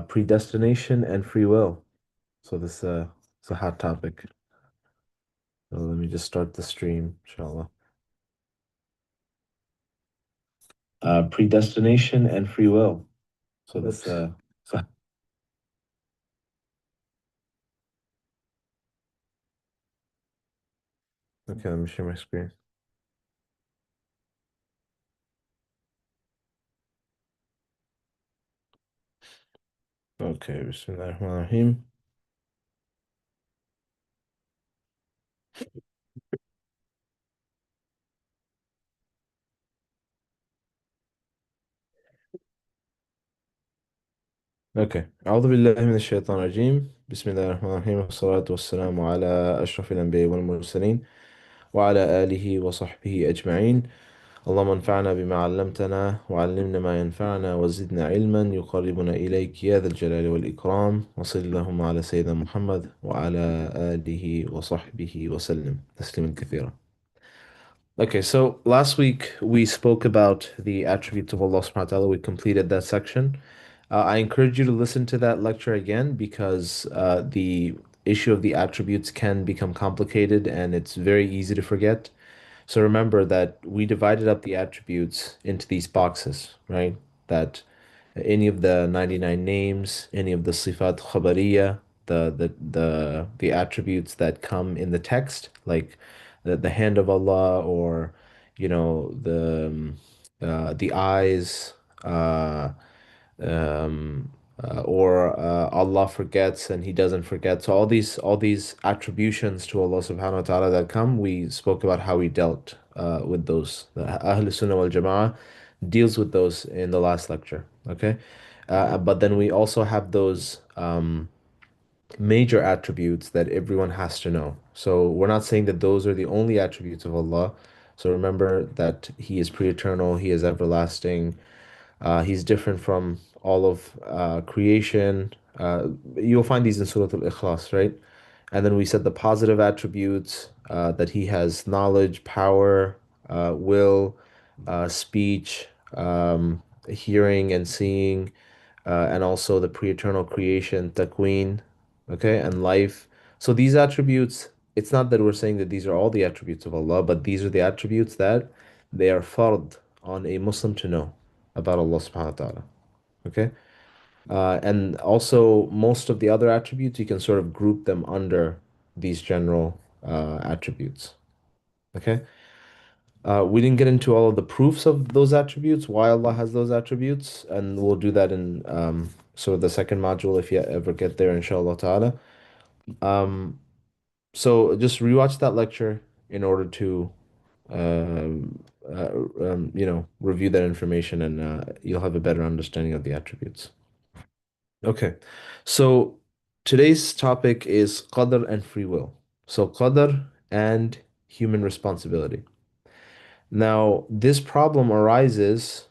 Predestination and free will. So this is a hot topic. So let me just start the stream, inshallah. Predestination and free will. So this so- okay, let me share my screen. Okay, Bismillahirrahmanirrahim. Okay. أعوذ بالله من الشيطان الرجيم. بسم الله الرحمن الرحيم والصلاة والسلام على أشرف الأنبياء والمرسلين وعلى آله وصحبه أجمعين. اللهم انفعنا بما علمتنا وعلمنا ما ينفعنا وزدنا علما يقربنا إليك يا ذا الجلال والإكرام وصل اللهم على سيدنا محمد وعلى آله وصحبه وسلم تسليما كثيرا. Okay, so last week we spoke about the attributes of Allah subhanahu wa ta'ala. We completed that section. I encourage you to listen to that lecture again because the issue of the attributes can become complicated and it's very easy to forget. So remember that we divided up the attributes into these boxes, right? That any of the 99 names, any of the sifat khabariya, the attributes that come in the text, like the hand of Allah or the eyes, uh, um, or Allah forgets and He doesn't forget. So all these attributions to Allah Subhanahu wa Taala that come, we spoke about how we dealt with those. The Ahl Sunnah wal Jama'ah deals with those in the last lecture. Okay, but then we also have those major attributes that everyone has to know. So we're not saying that those are the only attributes of Allah. So remember that He is pre-eternal, He is everlasting. He's different from all of creation. You'll find these in Surah Al-Ikhlas, right? And then we said the positive attributes that he has knowledge, power, will, speech, hearing and seeing, and also the pre-eternal creation, taqween, okay, and life. So these attributes, it's not that we're saying that these are all the attributes of Allah, but these are the attributes that they are fard on a Muslim to know about Allah subhanahu wa ta'ala. Okay. And also most of the other attributes, you can sort of group them under these general attributes. Okay. We didn't get into all of the proofs of those attributes, why Allah has those attributes, and we'll do that in sort of the second module if you ever get there, inshallah ta'ala. Um, so just rewatch that lecture in order to review that information and you'll have a better understanding of the attributes. Okay, so today's topic is Qadar and free will. So Qadar and human responsibility. Now, this problem arises,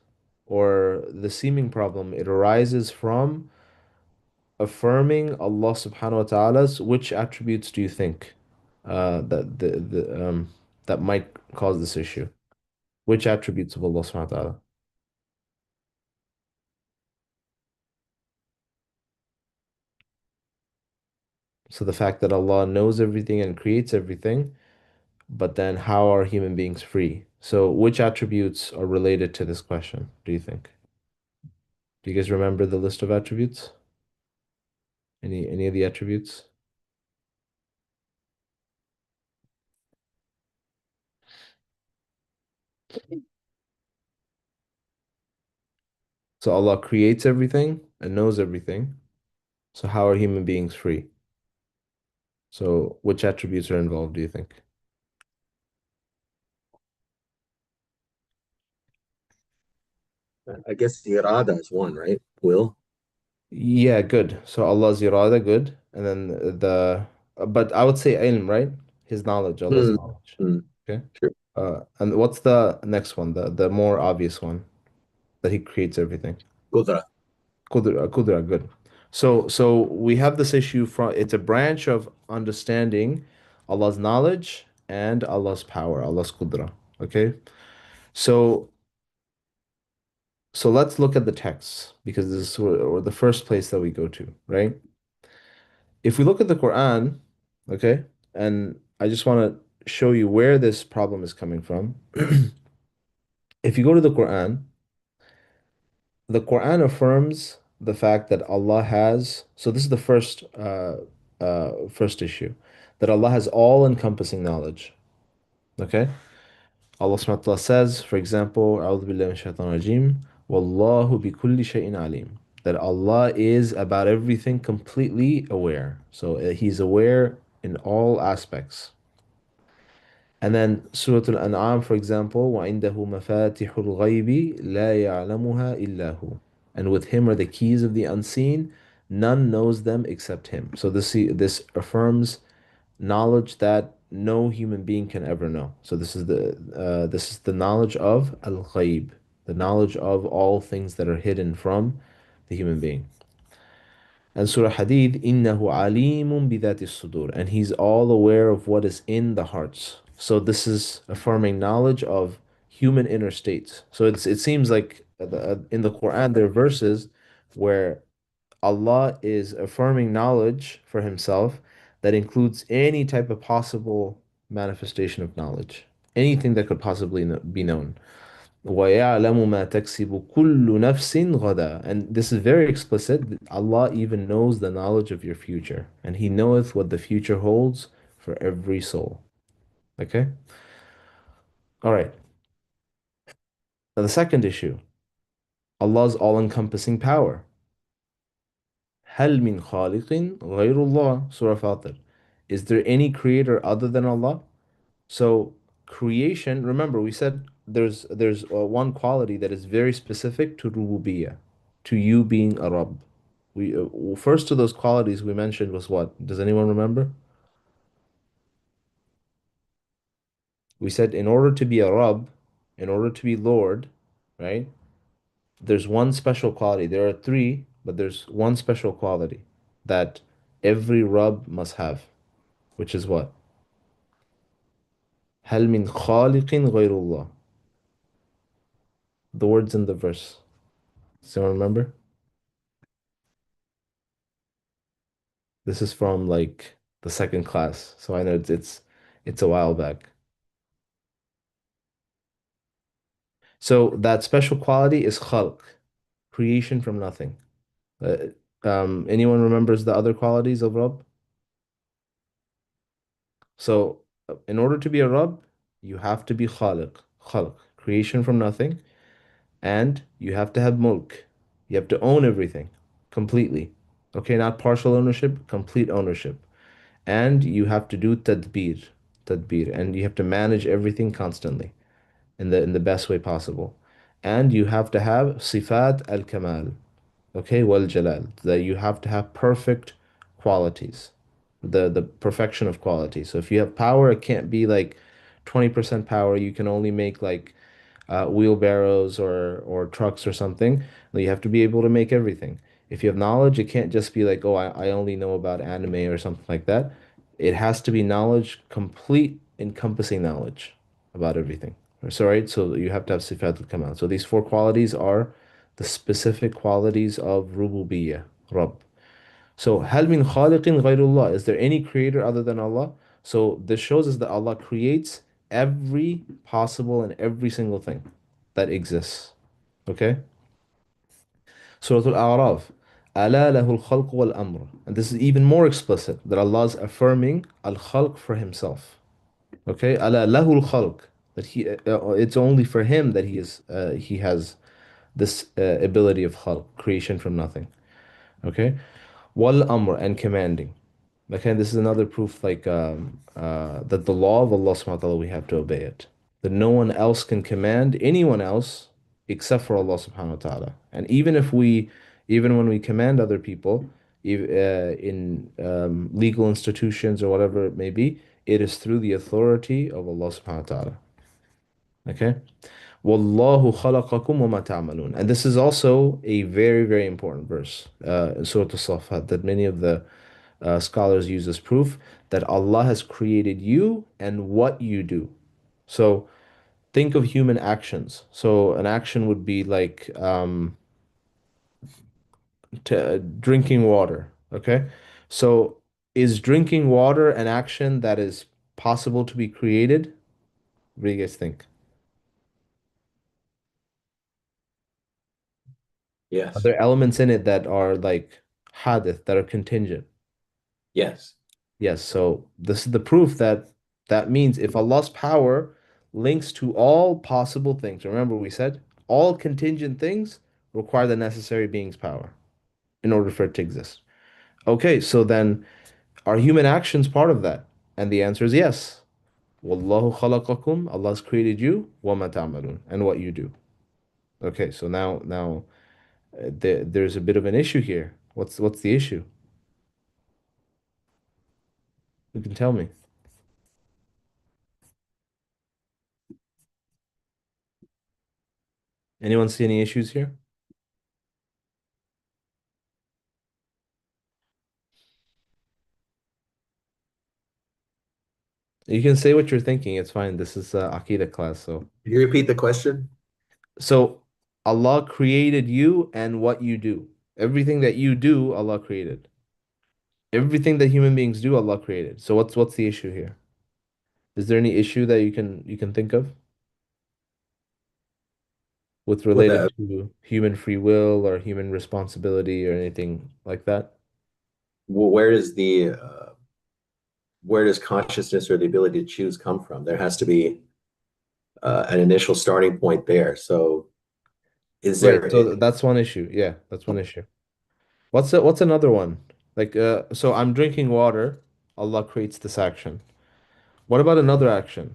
or the seeming problem, it arises from affirming Allah subhanahu wa ta'ala's, which attributes do you think that might cause this issue? Which attributes of Allah subhanahu wa ta'ala? So the fact that Allah knows everything and creates everything, but then how are human beings free? So which attributes are related to this question, do you think? Do you guys remember the list of attributes? Any of the attributes? So Allah creates everything and knows everything. So how are human beings free? So which attributes are involved, do you think? I guess the Irada is one, right? Will. Yeah, good. So Allah's irada, good. And then but I would say ilm, right? His knowledge, Allah's Hmm. knowledge. Hmm. Okay. True. And what's the next one? The more obvious one that he creates everything. Qudra. Qudra, good. So we have this issue from it's a branch of understanding Allah's knowledge and Allah's power, Allah's qudra. Okay. So So let's look at the texts because this is or the first place that we go to, right? If we look at the Quran, okay, and I just want to show you where this problem is coming from. If you go to the Quran affirms the fact that Allah has, so this is the first issue, that Allah has all-encompassing knowledge. Okay? Allah subhanahu wa ta'ala says, for example, أعوذ بالله من الشيطان الرجيم, وَاللَّهُ بِكُلِّ شَيْءٍ عَلِيمٌ. That Allah is about everything completely aware. So He's aware in all aspects. And then Surah Al-An'am, for example, وَعِنْدَهُ مَفَاتِحُ الْغَيْبِ لَا يَعْلَمُهَا إِلَّا هُ. And with Him are the keys of the unseen, none knows them except Him. So this affirms knowledge that no human being can ever know. So this is the knowledge of al-ghaib, the knowledge of all things that are hidden from the human being. And Surah Hadid, إِنَّهُ عَلِيمٌ بِذَاتِ الصُّدُورِ. And He's all aware of what is in the hearts. So this is affirming knowledge of human inner states. So it seems like in the Quran there are verses where Allah is affirming knowledge for Himself that includes any type of possible manifestation of knowledge, anything that could possibly be known. وَيَعْلَمُ مَا تَكْسِبُ كُلُّ نَفْسٍ غَدًا. And this is very explicit. Allah even knows the knowledge of your future, and He knoweth what the future holds for every soul. Okay? All right. Now, the second issue, Allah's all-encompassing power. هل من خالق غير الله. Surah Fatir. Is there any creator other than Allah? So creation, remember we said there's one quality that is very specific to rububiyyah, to you being a Rabb. First of those qualities we mentioned was what? Does anyone remember? We said in order to be a Rabb, in order to be Lord, right? There's one special quality. There are three, but there's one special quality that every Rabb must have, which is what? هل من خالق غير الله. The words in the verse. Does anyone remember? This is from like the second class, so I know it's a while back. So that special quality is khalq, creation from nothing. Uh, Anyone remembers the other qualities of Rabb? So in order to be a Rabb, you have to be khalq, creation from nothing, and you have to have mulk. You have to own everything completely. Okay, not partial ownership, complete ownership. And you have to do tadbir, and you have to manage everything constantly in the best way possible. And you have to have sifat al-kamal, okay, wal jalal, that you have to have perfect qualities, the perfection of quality. So if you have power, it can't be like 20% power. You can only make like wheelbarrows or trucks or something. No, you have to be able to make everything. If you have knowledge, it can't just be like, oh, I only know about anime or something like that. It has to be knowledge, complete, encompassing knowledge about everything. So, right? So you have to have sifat al-kamal. So these four qualities are the specific qualities of rububiyyah, Rabb. So, هل من خالق غير الله? Is there any creator other than Allah? So this shows us that Allah creates every possible and every single thing that exists. Okay? Surah Al-A'raf. ألا له الخلق والأمر. And this is even more explicit that Allah is affirming al-khalq for Himself. Okay? ألا له الخلق. That it's only for Him that He has this ability of khalq, creation from nothing. Okay? Wal amr, and commanding. Okay, this is another proof like that the law of Allah subhanahu wa ta'ala, we have to obey it. That no one else can command anyone else except for Allah subhanahu wa ta'ala. And even when we command other people, in legal institutions or whatever it may be, it is through the authority of Allah subhanahu wa ta'ala. Okay? Wallahu khalaqakum wa ma ta'malun. And this is also a very, very important verse in Surah Al-Safat that many of the scholars use as proof that Allah has created you and what you do. So think of human actions. So an action would be like drinking water. Okay. So is drinking water an action that is possible to be created? What do you guys think? Are Yes. there elements in it that are like hadith, that are contingent? Yes. Yes. So this is the proof that that means if Allah's power links to all possible things, remember we said all contingent things require the necessary being's power in order for it to exist. Okay, so then are human actions part of that? And the answer is yes. Wallahu khalaqakum, Allah's created you, wa ma ta'malun, and what you do. Okay, so now there's a bit of an issue here. What's the issue? You can tell me. Anyone see any issues here? You can say what you're thinking. It's fine. This is Aqidah class, so Can you repeat the question? so Allah created you and what you do. Everything that you do, Allah created. Everything that human beings do, Allah created. So what's the issue here? Is there any issue that you can think of with With related the to human free will or human responsibility or anything like that? where does the where does consciousness or the ability to choose come from? There has to be an initial starting point there. So is Right. there So that's one issue. Yeah, that's one issue. What's another one? Like so I'm drinking water, Allah creates this action. What about another action?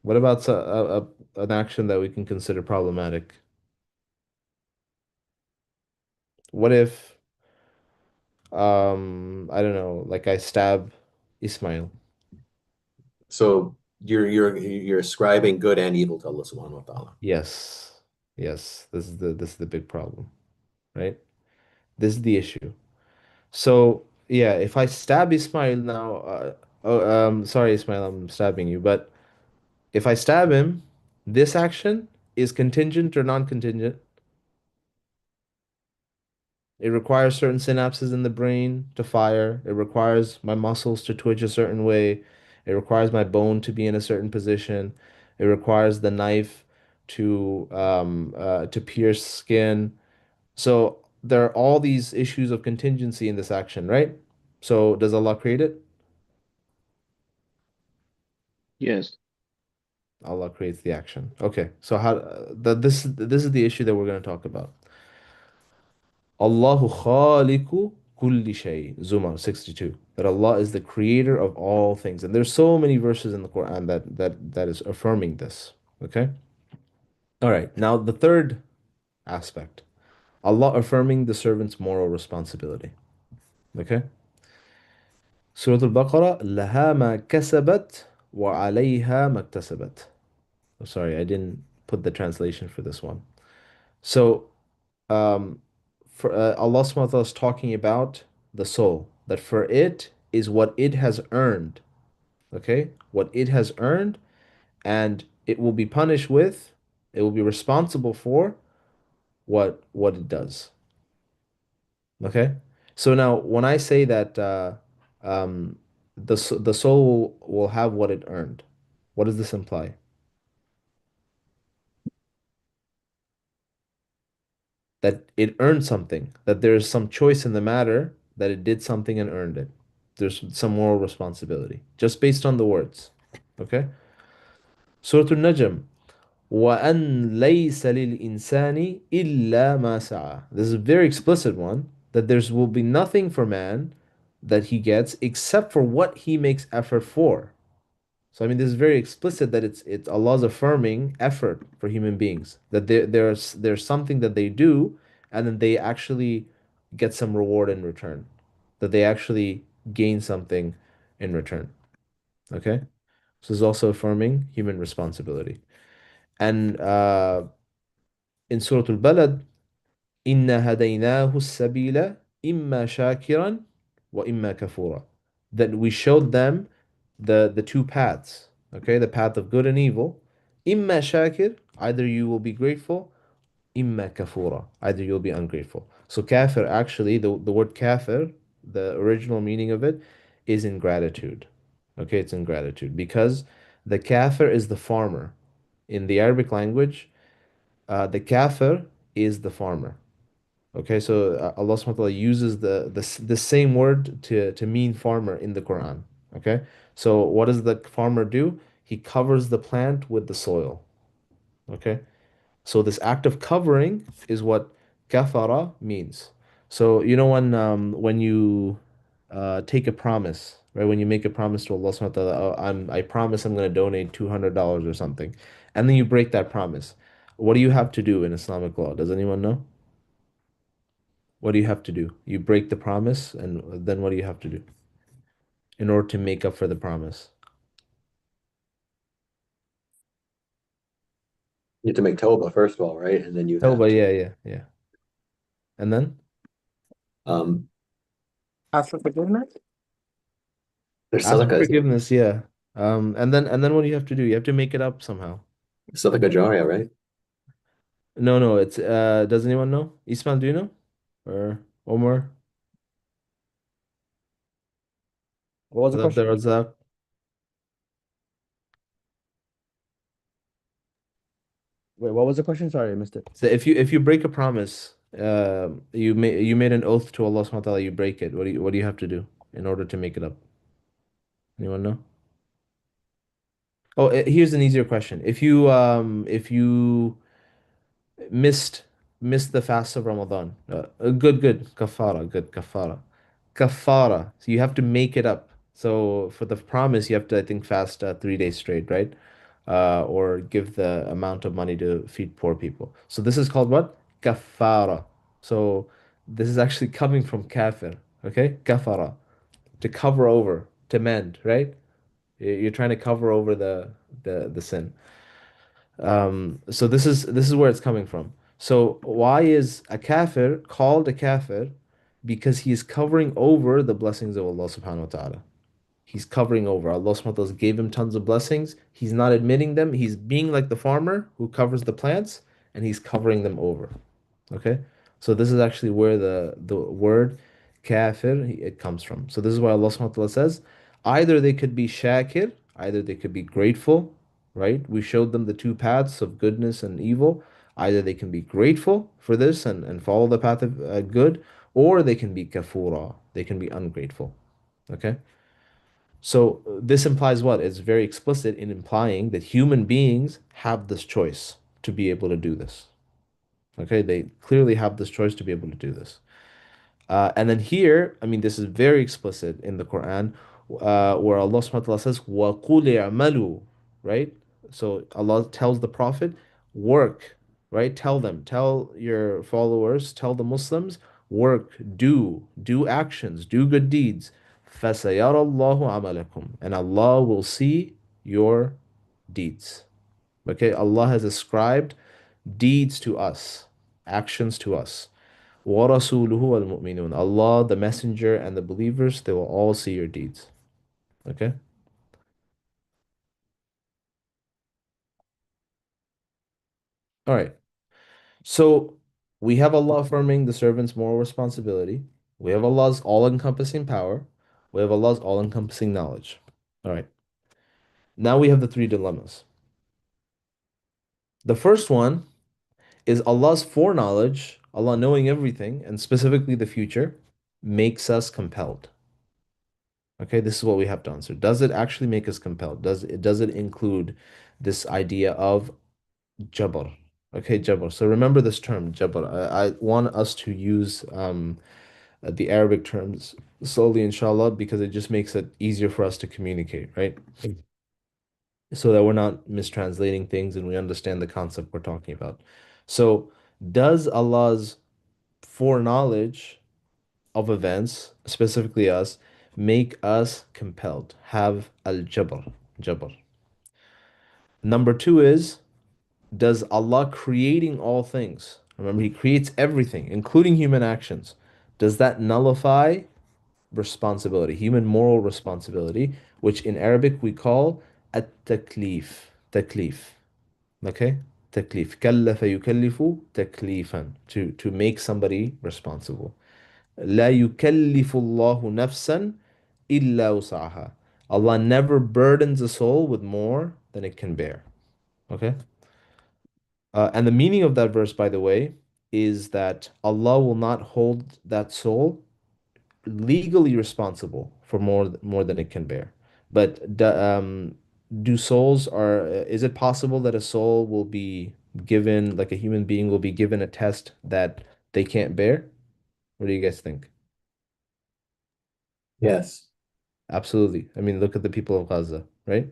What about an action that we can consider problematic? What if I don't know, like I stab Ismail? so you're ascribing good and evil to Allah subhanahu wa ta'ala. Yes. Yes. This is the big problem, right? This is the issue. So yeah, if I stab Ismail now, sorry Ismail, I'm stabbing you, but if I stab him, this action is contingent or non-contingent. It requires certain synapses in the brain to fire. It requires my muscles to twitch a certain way. It requires my bone to be in a certain position. It requires the knife to pierce skin. So there are all these issues of contingency in this action, right? So does Allah create it? Yes. Allah creates the action. Okay. So how this is the issue that we're going to talk about. Allahu khaliqu kulli shay. Zumar 62. That Allah is the creator of all things. And there's so many verses in the Quran that is affirming this. Okay? All right. Now the third aspect. Allah affirming the servant's moral responsibility. Okay? Surah Al-Baqarah, لها ما كسبت وعليها ما اكتسبت. I'm sorry, I didn't put the translation for this one. So, um, for Allah subhanahu wa ta'ala is talking about the soul, that for it is what it has earned, okay? What it has earned, and it will be punished with, it will be responsible for what it does, okay? So now, when I say that um, the soul will have what it earned, what does this imply? That it earned something, that there's some choice in the matter, that it did something and earned it. There's some moral responsibility, just based on the words. Okay? Surah Al-Najm. وَأَن لَيْسَ لِلْإِنسَانِ إِلَّا مَا سَعَى. This is a very explicit one, that there will be nothing for man that he gets except for what he makes effort for. So I mean, this is very explicit that it's Allah's affirming effort for human beings. That there's something that they do, and then they actually get some reward in return. That they actually gain something in return. Okay? So this is also affirming human responsibility. And in Surah Al-Balad, إِنَّا هَدَيْنَاهُ السَّبِيلَ إِمَّا شَاكِرًا وَإِمَّا كَفُورًا. That we showed them the two paths, okay, the path of good and evil. Imma shakir, either you will be grateful, imma kafura, either you'll be ungrateful. So kafir actually, the word kafir, the original meaning of it is ingratitude. Okay, it's ingratitude because the kafir is the farmer. In the Arabic language, the kafir is the farmer. Okay, so Allah subhanahu wa ta'ala uses the same word to mean farmer in the Quran. Okay, so what does the farmer do? He covers the plant with the soil. Okay, so this act of covering is what kafara means. So you know when you take a promise, right? When you make a promise to Allah subhanahu wa ta'ala, oh, I promise I'm going to donate $200 or something, and then you break that promise. What do you have to do in Islamic law? Does anyone know? What do you have to do? You break the promise, and then what do you have to do in order to make up for the promise? You have to make Toba first of all, right? And then you have Tawbah, to yeah, yeah, yeah. And then um Ask for forgiveness? there's ask for sadaqah, isn't forgiveness, yeah. And then what do you have to do? You have to make it up somehow. it? Sadaqah jariyah, right? No, no, it's does anyone know? Ismail, do you know? Or Omar? What was the Abdul question? Razak? Wait, what was the question? Sorry, I missed it. So if you break a promise, you made an oath to Allah subhanahu wa ta'ala, you break it. What do you have to do in order to make it up? Anyone know? Oh, here's an easier question. If you missed missed the fast of Ramadan, good kafara, good kafara. Kafara. So you have to make it up. So for the promise, you have to, I think, fast 3 days straight, right? Or give the amount of money to feed poor people. So this is called what? Kafara. So this is actually coming from kafir. Okay? Kafara. To cover over, to mend, right? You're trying to cover over the sin. So this is where it's coming from. So why is a kafir called a kafir? Because he is covering over the blessings of Allah subhanahu wa ta'ala. He's covering over. Allah subhanahu wa ta'ala gave him tons of blessings. He's not admitting them. He's being like the farmer who covers the plants and he's covering them over. Okay? So this is actually where the word kafir it comes from. So this is why Allah subhanahu wa ta'ala says either they could be shakir, either they could be grateful, right? We showed them the two paths of goodness and evil. Either they can be grateful for this and follow the path of good, or they can be kafura. They can be ungrateful. Okay? So this implies what? It's very explicit in implying that human beings have this choice to be able to do this. Okay, they clearly have this choice to be able to do this. And then here, I mean, this is very explicit in the Quran, where Allah subhanahu wa ta'ala says, وَقُلِ اعْمَلُوا, right? So Allah tells the Prophet, work, right? Tell them, tell your followers, tell the Muslims, work, do actions, do good deeds. فَسَيَرَى اللَّهُ عَمَلَكُمْ. And Allah will see your deeds. Okay, Allah has ascribed deeds to us, actions to us. وَرَسُولُهُ وَالْمُؤْمِنُونَ. Allah, the Messenger, and the believers, they will all see your deeds. Okay? All right. So we have Allah affirming the servant's moral responsibility. We have Allah's all-encompassing power. We have Allah's all-encompassing knowledge. All right. Now we have the three dilemmas. The first one is Allah's foreknowledge, Allah knowing everything, and specifically the future, makes us compelled. Okay, this is what we have to answer. Does it actually make us compelled? Does it include this idea of jabr? Okay, jabr. So remember this term, jabr. I want us to use the Arabic terms slowly, inshallah, because it just makes it easier for us to communicate, right? So that we're not mistranslating things and we understand the concept we're talking about. So, does Allah's foreknowledge of events, specifically us, make us compelled, have al-jabr, jabr. Number two is, does Allah creating all things, remember He creates everything, including human actions, does that nullify responsibility, human moral responsibility, which in Arabic we call at-taklif, taklif. Okay? Taklif. كلف يكلف تكليفا. To make somebody responsible. لا يكلف الله نفسا إلا وسعها. Allah never burdens a soul with more than it can bear. Okay? And the meaning of that verse, by the way, is that Allah will not hold that soul legally responsible for more than it can bear. But do souls are is it possible that a soul will be given, like a human being will be given a test that they can't bear? What do you guys think? Yes. Absolutely. I mean, look at the people of Gaza, right?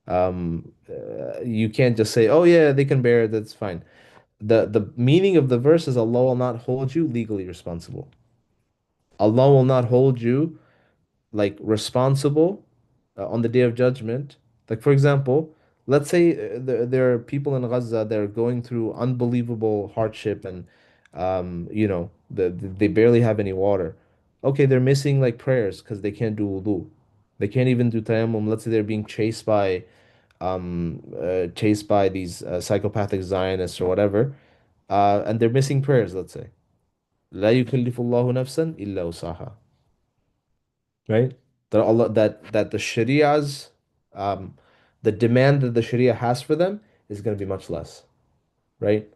You can't just say, "Oh yeah, they can bear it, that's fine." The meaning of the verse is Allah will not hold you legally responsible. Allah will not hold you like responsible on the day of judgment. Like for example, let's say there are people in Gaza that are going through unbelievable hardship and they barely have any water. Okay, they're missing like prayers because they can't do wudu. They can't even do tayammum. Let's say they're being chased by these psychopathic Zionists or whatever, and they're missing prayers, let's say. لا يكلف الله نفسا إلا وسعها. Right? That the Sharia's um, the demand that the Sharia has for them is going to be much less, right?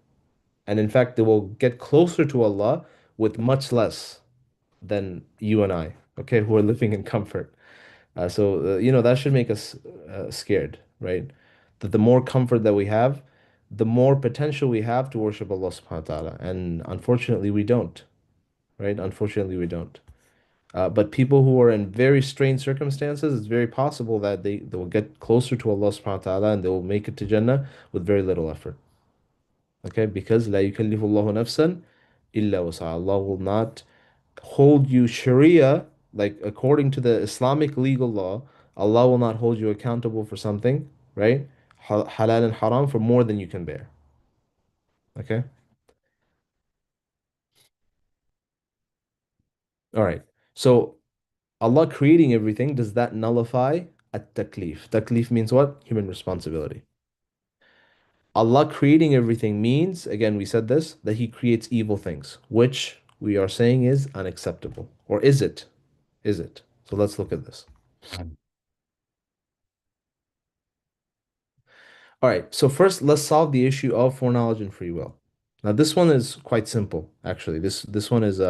And in fact, they will get closer to Allah with much less than you and I, okay, who are living in comfort. That should make us scared, right? That the more comfort that we have, the more potential we have to worship Allah subhanahu wa ta'ala. And unfortunately, we don't, right? Unfortunately, we don't. But people who are in very strained circumstances, it's very possible that they will get closer to Allah subhanahu wa ta'ala and they will make it to Jannah with very little effort. Okay? Because لا يكلف الله نفسا إلا وسعها. Allah will not hold you Sharia, like according to the Islamic legal law, Allah will not hold you accountable for something, right? Halal and haram for more than you can bear. Okay? All right. So Allah creating everything, does that nullify at-taklif? Taklif means what? Human responsibility. Allah creating everything means, again, we said this, that He creates evil things, which we are saying is unacceptable. Or is it? Is it? So let's look at this. All right, so first let's solve the issue of foreknowledge and free will. Now this one is quite simple, actually. This one is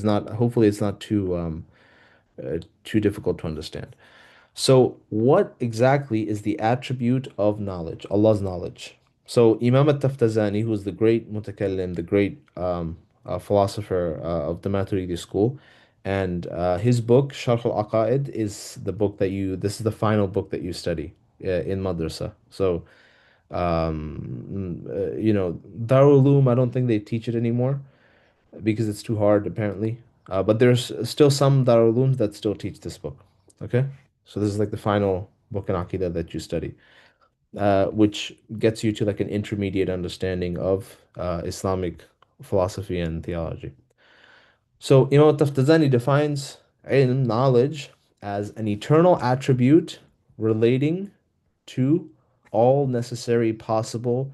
not, hopefully it's not too difficult to understand. So, what exactly is the attribute of knowledge, Allah's knowledge? So, Imam Taftazani, who is the great mutakallim, the great philosopher of the Maturidi school, and his book, Sharh al-Aqaid, is the book this is the final book that you study in madrasa. So, Darul Uloom, I don't think they teach it anymore because it's too hard, apparently. But there's still some Darul Ulooms that still teach this book. Okay? So this is like the final book in Aqidah that you study, which gets you to like an intermediate understanding of Islamic philosophy and theology. So Imam Taftazani defines ilm, knowledge, as an eternal attribute relating to all necessary possible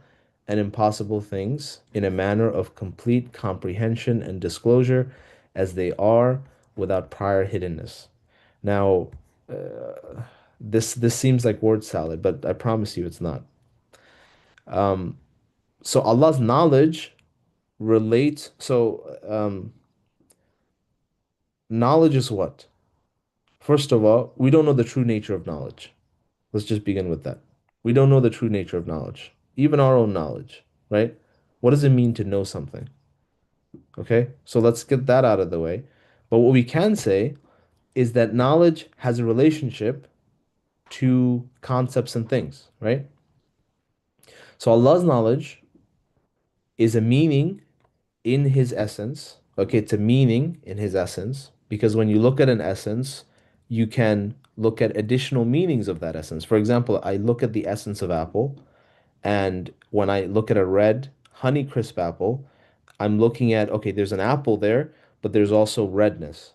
and impossible things in a manner of complete comprehension and disclosure as they are without prior hiddenness. Now, this seems like word salad, but I promise you it's not. So Allah's knowledge relates. Knowledge is what? First of all, we don't know the true nature of knowledge. Let's just begin with that. We don't know the true nature of knowledge, even our own knowledge, right? What does it mean to know something? Okay, so let's get that out of the way. But what we can say is that knowledge has a relationship to concepts and things, right? So Allah's knowledge is a meaning in His essence. Okay, it's a meaning in His essence because when you look at an essence, you can look at additional meanings of that essence. For example, I look at the essence of apple, and when I look at a red Honeycrisp apple, I'm looking at, okay, there's an apple there, but there's also redness,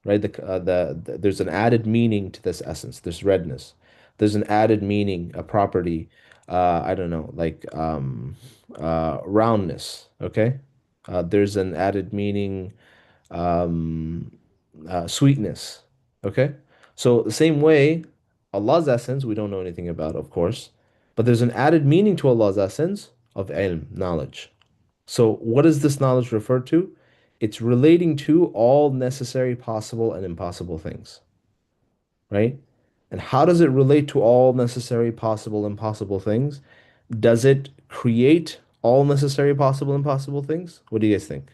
right? There's an added meaning to this essence, this redness. There's an added meaning, a property, I don't know, like roundness, okay? There's an added meaning, um, sweetness, okay? So the same way, Allah's essence, we don't know anything about, of course, but there's an added meaning to Allah's essence of ilm, knowledge. So what does this knowledge refer to? It's relating to all necessary possible and impossible things, right? And how does it relate to all necessary possible impossible things? Does it create all necessary possible impossible things? What do you guys think?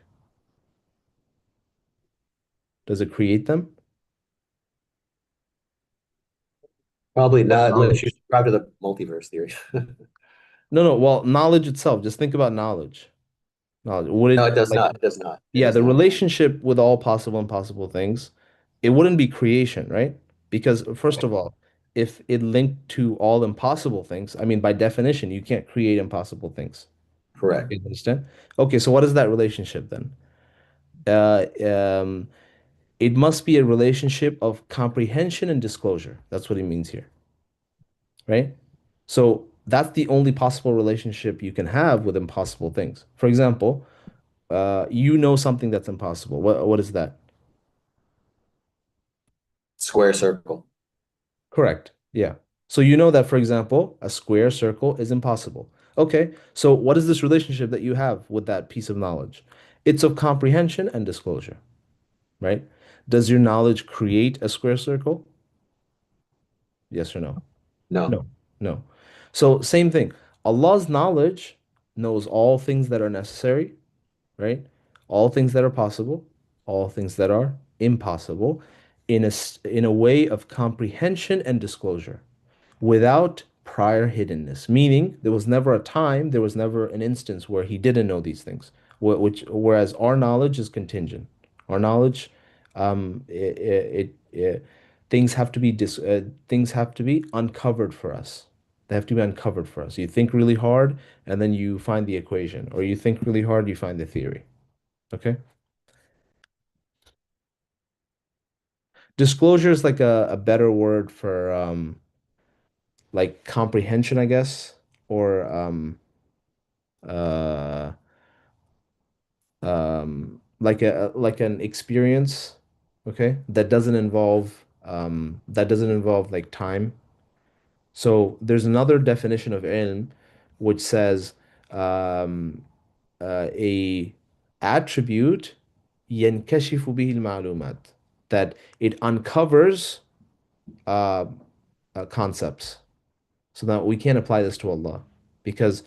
Does it create them? Probably Well, not unless you knowledge. subscribe to the multiverse theory. No, no. Well, knowledge itself. Just think about knowledge. Knowledge. Would No, it it does like, not. It does not. It yeah, does the not. relationship with all possible and impossible things, it wouldn't be creation, right? Because first of all, if it linked to all impossible things, I mean, by definition, you can't create impossible things. Correct. You understand? Okay, so what is that relationship then? Uh, um, it must be a relationship of comprehension and disclosure. That's what it means here, right? So that's the only possible relationship you can have with impossible things. For example, you know something that's impossible. What is that? Square circle. Correct. Yeah. So you know that, for example, a square circle is impossible. Okay. So what is this relationship that you have with that piece of knowledge? It's of comprehension and disclosure, right? Does your knowledge create a square circle? Yes or no? No. No. No. So same thing. Allah's knowledge knows all things that are necessary, right? All things that are possible, all things that are impossible in a way of comprehension and disclosure, without prior hiddenness, meaning there was never a time, there was never an instance where he didn't know these things, whereas our knowledge is contingent. Our knowledge, things have to be things have to be uncovered for us. They have to be uncovered for us. You think really hard, and then you find the equation, or you think really hard, you find the theory. Okay? Disclosure is like a better word for like comprehension, I guess, or uh like like an experience, okay, that doesn't involve like time. So there's another definition of ilm which says um a attribute ينكشف به المعلومات, that it uncovers uh, concepts. So that we can't apply this to Allah because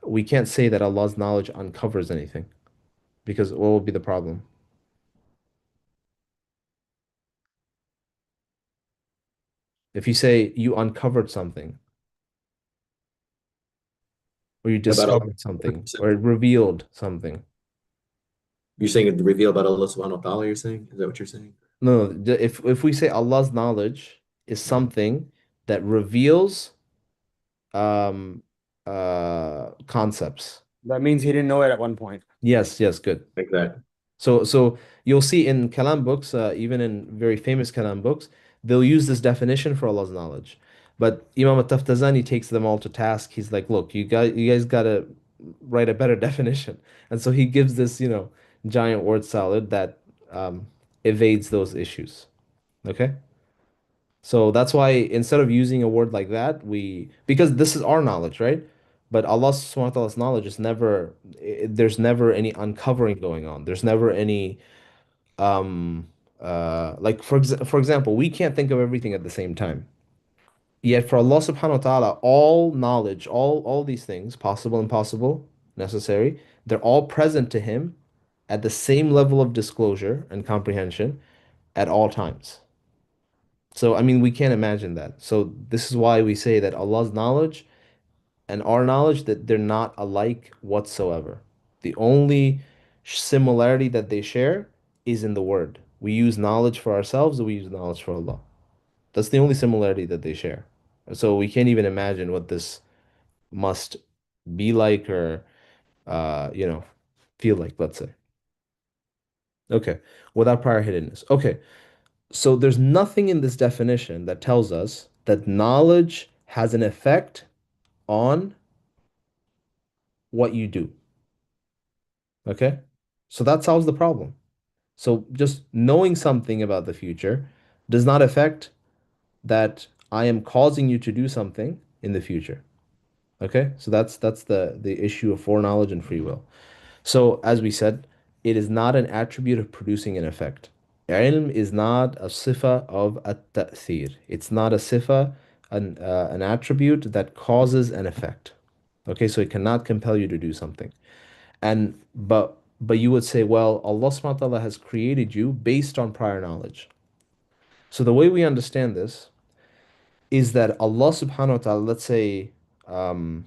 we can't say that Allah's knowledge uncovers anything, because what will be the problem? If you say you uncovered something, or you About Allah. discovered something, or it revealed something. You're saying the reveal about Allah subhanahu wa ta'ala, you're saying? Is that what you're saying? No, no, if we say Allah's knowledge is something that reveals um concepts. That means he didn't know it at one point. Yes, yes, good. Exactly. So you'll see in Kalam books, even in very famous Kalam books, they'll use this definition for Allah's knowledge. But Imam Taftazani takes them all to task. He's like, look, you guys gotta write a better definition. And so he gives this, giant word salad that evades those issues. Okay? So that's why instead of using a word like that, because this is our knowledge, right? But Allah subhanahu wa ta'ala's knowledge is never, there's never any uncovering going on. There's never any like for example, we can't think of everything at the same time. Yet for Allah subhanahu wa ta'ala, all knowledge, all these things, possible, impossible, necessary, they're all present to him at the same level of disclosure and comprehension at all times. So I mean we can't imagine that. So this is why we say that Allah's knowledge and our knowledge, that they're not alike whatsoever. The only similarity that they share is in the word. We use knowledge for ourselves, and we use knowledge for Allah. That's the only similarity that they share. So we can't even imagine what this must be like, or feel like, let's say. Okay, without prior hiddenness. Okay, so there's nothing in this definition that tells us that knowledge has an effect on what you do. Okay? So that solves the problem. So just knowing something about the future does not affect that I am causing you to do something in the future. Okay? So that's the issue of foreknowledge and free will. So as we said, it is not an attribute of producing an effect. Ilm is not a sifa of at-ta'thir. It's not a sifa, an attribute that causes an effect. Okay, so it cannot compel you to do something. And but you would say, well, Allah subhanahu wa ta'ala has created you based on prior knowledge. So the way we understand this is that Allah subhanahu wa ta'ala, let's say, um,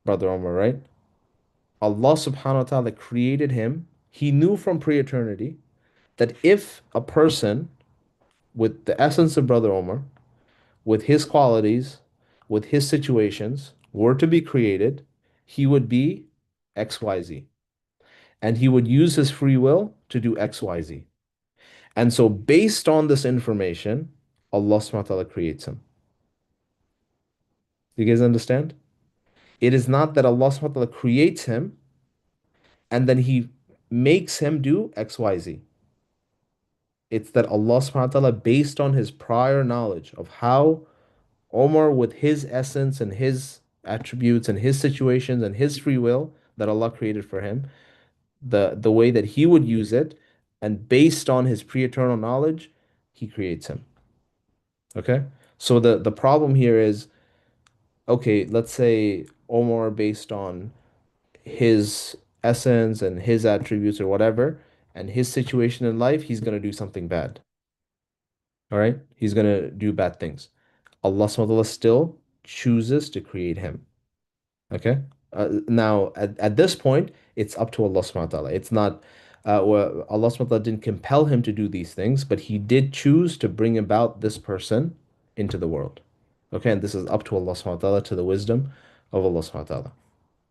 Brother Omar, right? Allah subhanahu wa ta'ala created him. He knew from pre-eternity that if a person with the essence of Brother Omar, with his qualities, with his situations, were to be created, he would be XYZ. And he would use his free will to do XYZ. And so, based on this information, Allah subhanahu wa ta'ala creates him. You guys understand? It is not that Allah subhanahu wa ta'ala creates him and then he makes him do XYZ. It's that Allah subhanahu wa ta'ala, based on his prior knowledge of how Omar, with his essence and his attributes and his situations and his free will that Allah created for him, the way that he would use it, and based on his pre-eternal knowledge, he creates him. Okay? So the problem here is, okay, let's say Omar, based on his essence and his attributes or whatever, and his situation in life, he's gonna do something bad. All right? He's gonna do bad things. Allah subhanahu wa ta'ala still chooses to create him. Okay? Now, at this point, it's up to Allah subhanahu wa ta'ala. It's not, Allah subhanahu wa ta'ala didn't compel him to do these things, but he did choose to bring about this person into the world. Okay? And this is up to Allah subhanahu wa ta'ala, to the wisdom of Allah subhanahu wa ta'ala.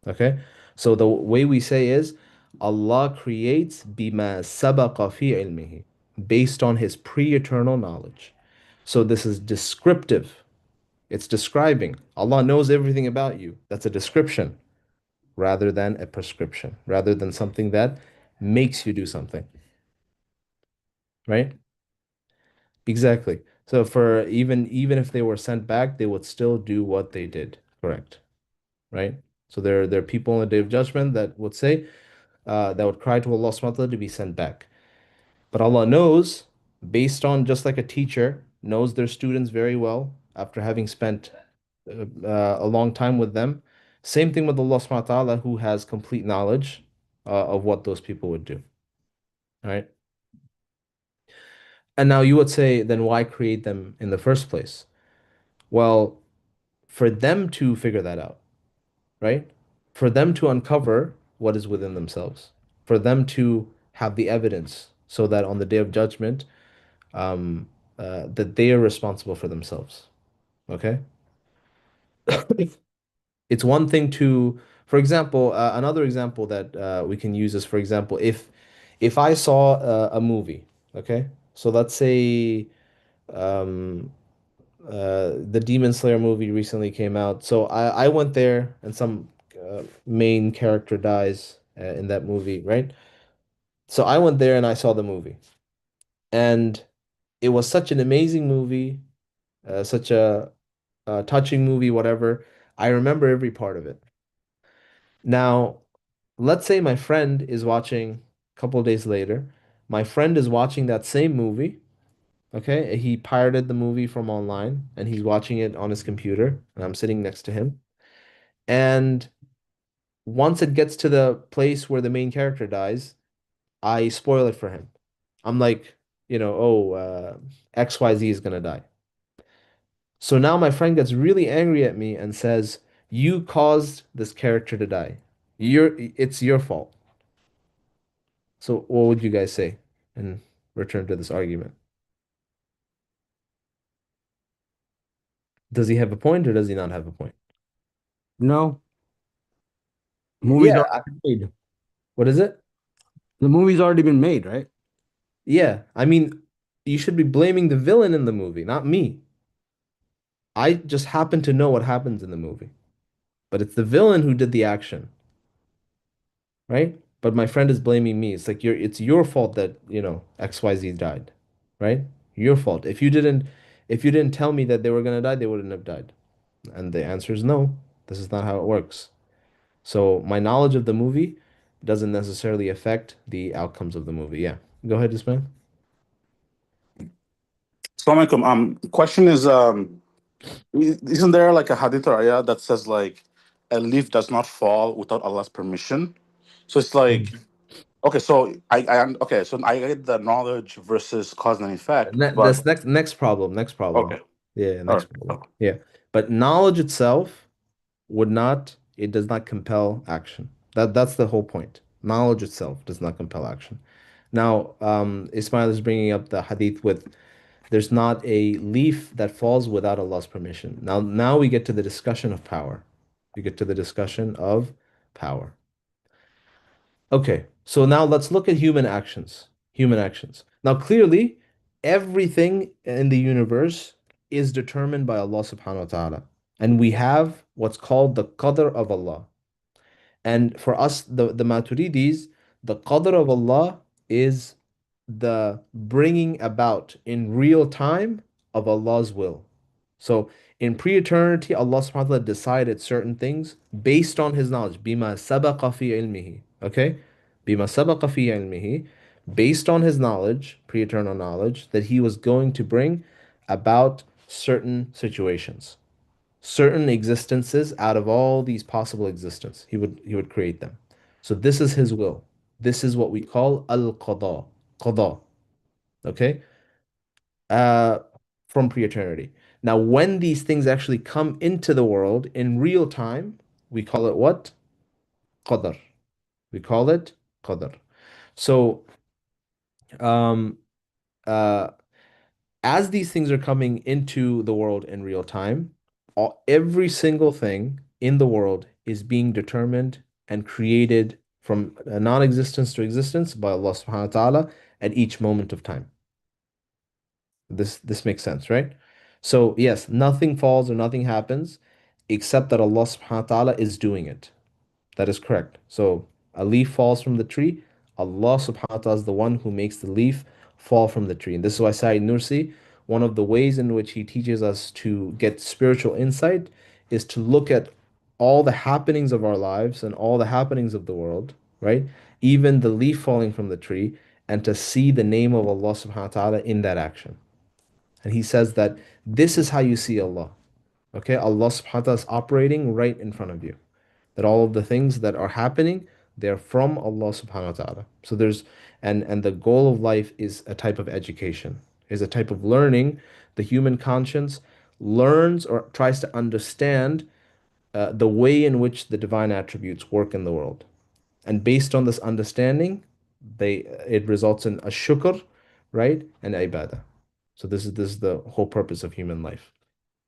Okay? So the way we say is, Allah creates bima sabaqa fi ilmihi, based on his pre-eternal knowledge. So this is descriptive. It's describing. Allah knows everything about you. That's a description rather than a prescription, rather than something that makes you do something, right? Exactly. So for even if they were sent back, they would still do what they did, correct? Right? So there are people on the day of judgment that would say, that would cry to Allah subhanahu wa ta'ala to be sent back. But Allah knows, based on just like a teacher knows their students very well after having spent a long time with them. Same thing with Allah subhanahu wa ta'ala, who has complete knowledge of what those people would do. All right. And now you would say, then why create them in the first place? Well, for them to figure that out, right? For them to uncover what is within themselves, for them to have the evidence so that on the day of judgment, um, that they are responsible for themselves. Okay? It's one thing to, for example, another example that we can use is, for example, if I saw a movie, okay? So let's say um, the Demon Slayer movie recently came out. So I went there and some main character dies in that movie, right? So I went there and I saw the movie. And it was such an amazing movie, such a touching movie, whatever. I remember every part of it. Now, let's say my friend is watching a couple of days later. My friend is watching that same movie. Okay. He pirated the movie from online and he's watching it on his computer, and I'm sitting next to him. And once it gets to the place where the main character dies, I spoil it for him. I'm like, oh, XYZ is gonna die. So now my friend gets really angry at me and says, "You caused this character to die. It's your fault." So what would you guys say in return to this argument? Does he have a point or does he not have a point? No, movie's Yeah, already been made. what is it? The movie's already been made, right? Yeah, I mean, you should be blaming the villain in the movie, not me. I just happen to know what happens in the movie. but it's the villain who did the action, right? But my friend is blaming me. It's like it's your fault that, XYZ died, right? Your fault. If you didn't tell me that they were gonna die, they wouldn't have died. And the answer is no. This is not how it works. So my knowledge of the movie doesn't necessarily affect the outcomes of the movie. Yeah. Go ahead, Ismail. Assalamu alaikum. Question is, isn't there like a hadith or ayah that says like a leaf does not fall without Allah's permission? So it's like, Mm. okay, so okay, so I get the knowledge versus cause and effect, but This next problem. Next problem. okay, Yeah, all next right. problem. Yeah. But knowledge itself it does not compel action. That's the whole point. Knowledge itself does not compel action. Now, Ismail is bringing up the hadith with there's not a leaf that falls without Allah's permission. Now we get to the discussion of power. We get to the discussion of power. Okay, so now let's look at human actions. Human actions. Now, clearly, everything in the universe is determined by Allah subhanahu wa ta'ala. And we have what's called the Qadar of Allah. And for us, the Maturidis, the Qadr of Allah is the bringing about in real time of Allah's will. So in pre-eternity, Allah subhanahu wa ta'ala decided certain things based on His knowledge. Bima sabaqa fi ilmihi. Okay? Bima sabaqa fi ilmihi. Based on His knowledge, pre-eternal knowledge, that He was going to bring about certain situations, certain existences out of all these possible existence. He would create them. So this is his will. This is what we call al-qada. Qada. Okay? Uh from pre-eternity. Now, when these things actually come into the world in real time, we call it what? Qadar. We call it qadar. So um uh as these things are coming into the world in real time, every single thing in the world is being determined and created from non-existence to existence by Allah subhanahu wa ta'ala at each moment of time. This makes sense, right? So yes, nothing falls or nothing happens except that Allah subhanahu wa ta'ala is doing it. That is correct. So a leaf falls from the tree. Allah subhanahu wa ta'ala is the one who makes the leaf fall from the tree. And this is why Sayyid Nursi, one of the ways in which he teaches us to get spiritual insight is to look at all the happenings of our lives and all the happenings of the world, right? Even the leaf falling from the tree, and to see the name of Allah subhanahu wa ta'ala in that action. And he says that this is how you see Allah. Okay, Allah subhanahu wa ta'ala is operating right in front of you, that all of the things that are happening, they're from Allah subhanahu wa ta'ala. So and the goal of life is a type of education, is a type of learning. The human conscience learns or tries to understand the way in which the divine attributes work in the world. And based on this understanding, it results in a shukr, right? And ibadah. So this is the whole purpose of human life.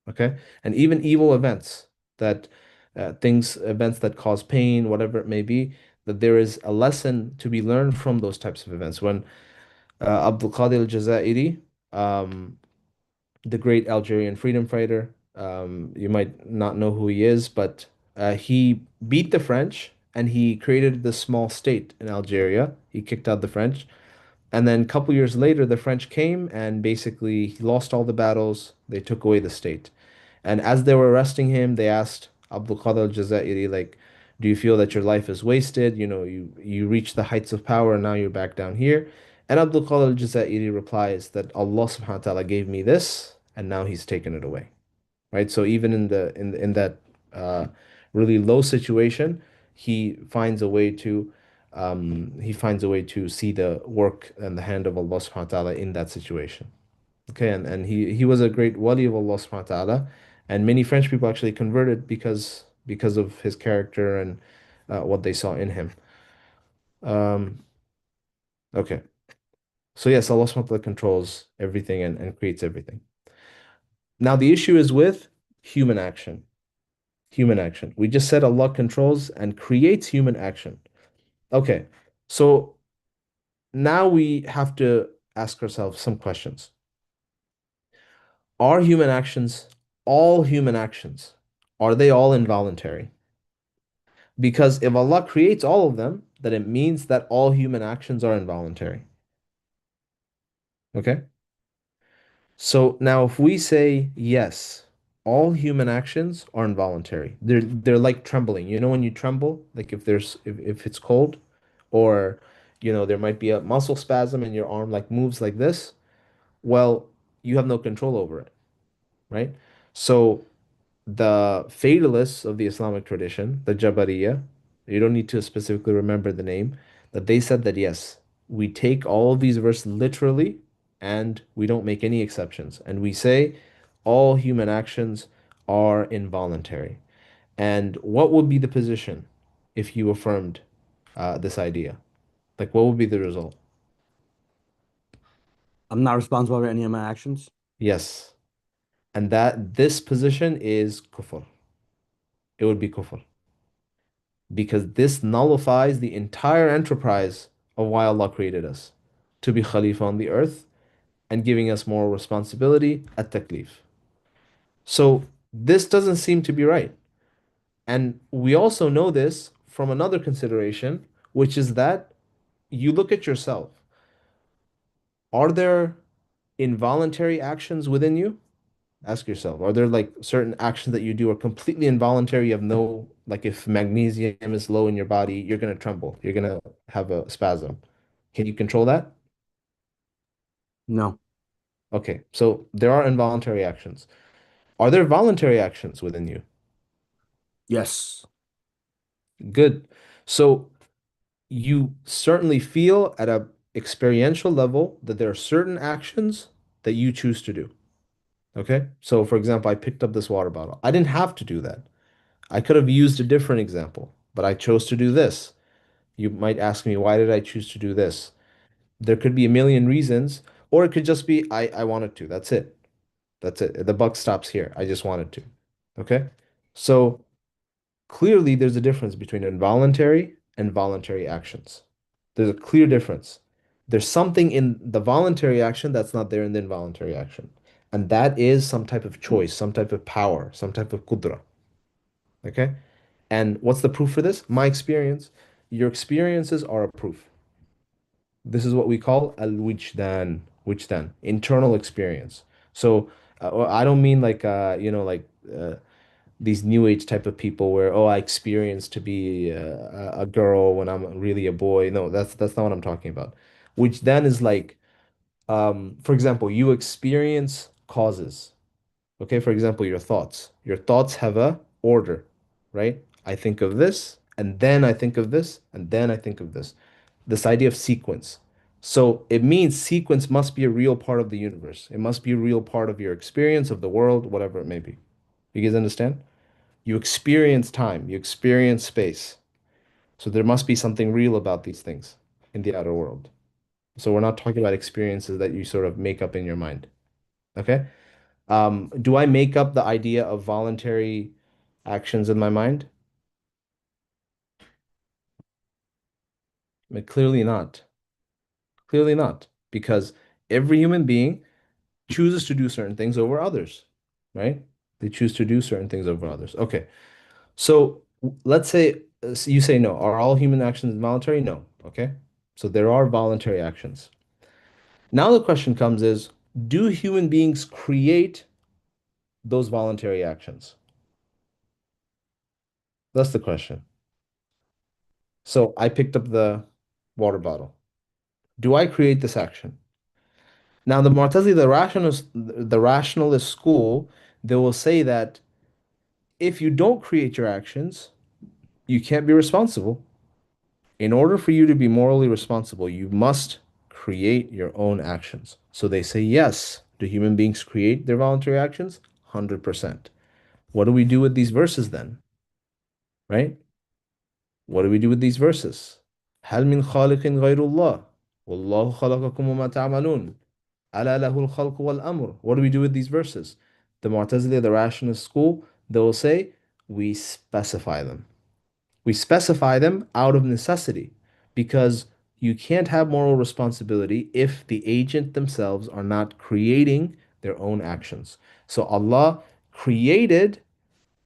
Okay? And even evil events that events that cause pain, whatever it may be, that there is a lesson to be learned from those types of events. When Abdul Qadir al-Jazairi, the great Algerian freedom fighter, you might not know who he is, but he beat the French and he created this small state in Algeria. He kicked out the French. And then a couple years later, the French came and basically he lost all the battles. They took away the state. And as they were arresting him, they asked Abdul Qadir al-Jazairi, like, do you feel that your life is wasted? You reached the heights of power and now you're back down here. And Abdul Qadir al-Jazairi replies that Allah subhanahu wa ta'ala gave me this and now he's taken it away. Right? So even in that uh, really low situation, he finds a way to see the work and the hand of Allah subhanahu wa ta'ala in that situation. Okay, and he was a great wali of Allah subhanahu wa ta'ala, and many French people actually converted because of his character and what they saw in him. Um, okay, so yes, Allah subhanahu wa ta'ala controls everything and creates everything. Now the issue is with human action. Human action. We just said Allah controls and creates human action. Okay, so now we have to ask ourselves some questions. Are human actions, all human actions, are they all involuntary? Because if Allah creates all of them, then it means that all human actions are involuntary. Okay? So now if we say yes, all human actions are involuntary. They're like trembling. You know when you tremble, like if it's cold, or there might be a muscle spasm and your arm like moves like this. Well, you have no control over it, right? So the fatalists of the Islamic tradition, the Jabariya, you don't need to specifically remember the name, that they said that yes, we take all of these verses literally and we don't make any exceptions. And we say all human actions are involuntary. And what would be the position if you affirmed this idea? Like, what would be the result? I'm not responsible for any of my actions. Yes. And that this position is kufr. It would be kufr. Because this nullifies the entire enterprise of why Allah created us to be Khalifa on the earth and giving us moral responsibility at taklif. So this doesn't seem to be right. And we also know this from another consideration, which is that you look at yourself. Are there involuntary actions within you? Ask yourself, are there like certain actions that you do are completely involuntary? You have no, like if magnesium is low in your body, you're going to tremble. You're going to have a spasm. Can you control that? No. Okay, so there are involuntary actions. Are there voluntary actions within you? Yes. Good. So you certainly feel at a experiential level that there are certain actions that you choose to do. Okay? So for example, I picked up this water bottle. I didn't have to do that. I could have used a different example, but I chose to do this. You might ask me, why did I choose to do this? There could be a million reasons, or it could just be I wanted to. That's it. That's it. The buck stops here. I just wanted to. Okay? So clearly there's a difference between involuntary and voluntary actions. There's a clear difference. There's something in the voluntary action that's not there in the involuntary action. And that is some type of choice, some type of power, some type of qudra. Okay? And what's the proof for this? My experience. Your experiences are a proof. This is what we call wijdan, internal experience. So I don't mean like these new age type of people where I experienced to be a girl when I'm really a boy. No, that's not what I'm talking about. Wijdan is like, for example, you experience causes. Okay, for example, your thoughts. Your thoughts have a order, right? I think of this, and then I think of this, and then I think of this. This idea of sequence. So it means sequence must be a real part of the universe. It must be a real part of your experience of the world, whatever it may be. You guys understand? You experience time, you experience space. So there must be something real about these things in the outer world. So we're not talking about experiences that you sort of make up in your mind. Okay? Do I make up the idea of voluntary actions in my mind? Clearly not. Clearly not. Because every human being chooses to do certain things over others, right? They choose to do certain things over others. Okay. So let's say you say no. Are all human actions voluntary? No. Okay. So there are voluntary actions. Now the question comes is, do human beings create those voluntary actions? That's the question. So I picked up the water bottle. Do I create this action? Now, the Mu'tazili, the rationalist school, they will say that if you don't create your actions, you can't be responsible. In order for you to be morally responsible, you must create your own actions. So they say, yes, do human beings create their voluntary actions? 100%. What do we do with these verses then? Right? What do we do with these verses? هل من خالق غير الله والله خلقكم وما تعملون ألا له الخلق والأمر. What do we do with these verses? The Mu'tazili, the rationalist school, they will say we specify them. We specify them out of necessity because you can't have moral responsibility if the agent themselves are not creating their own actions. So Allah created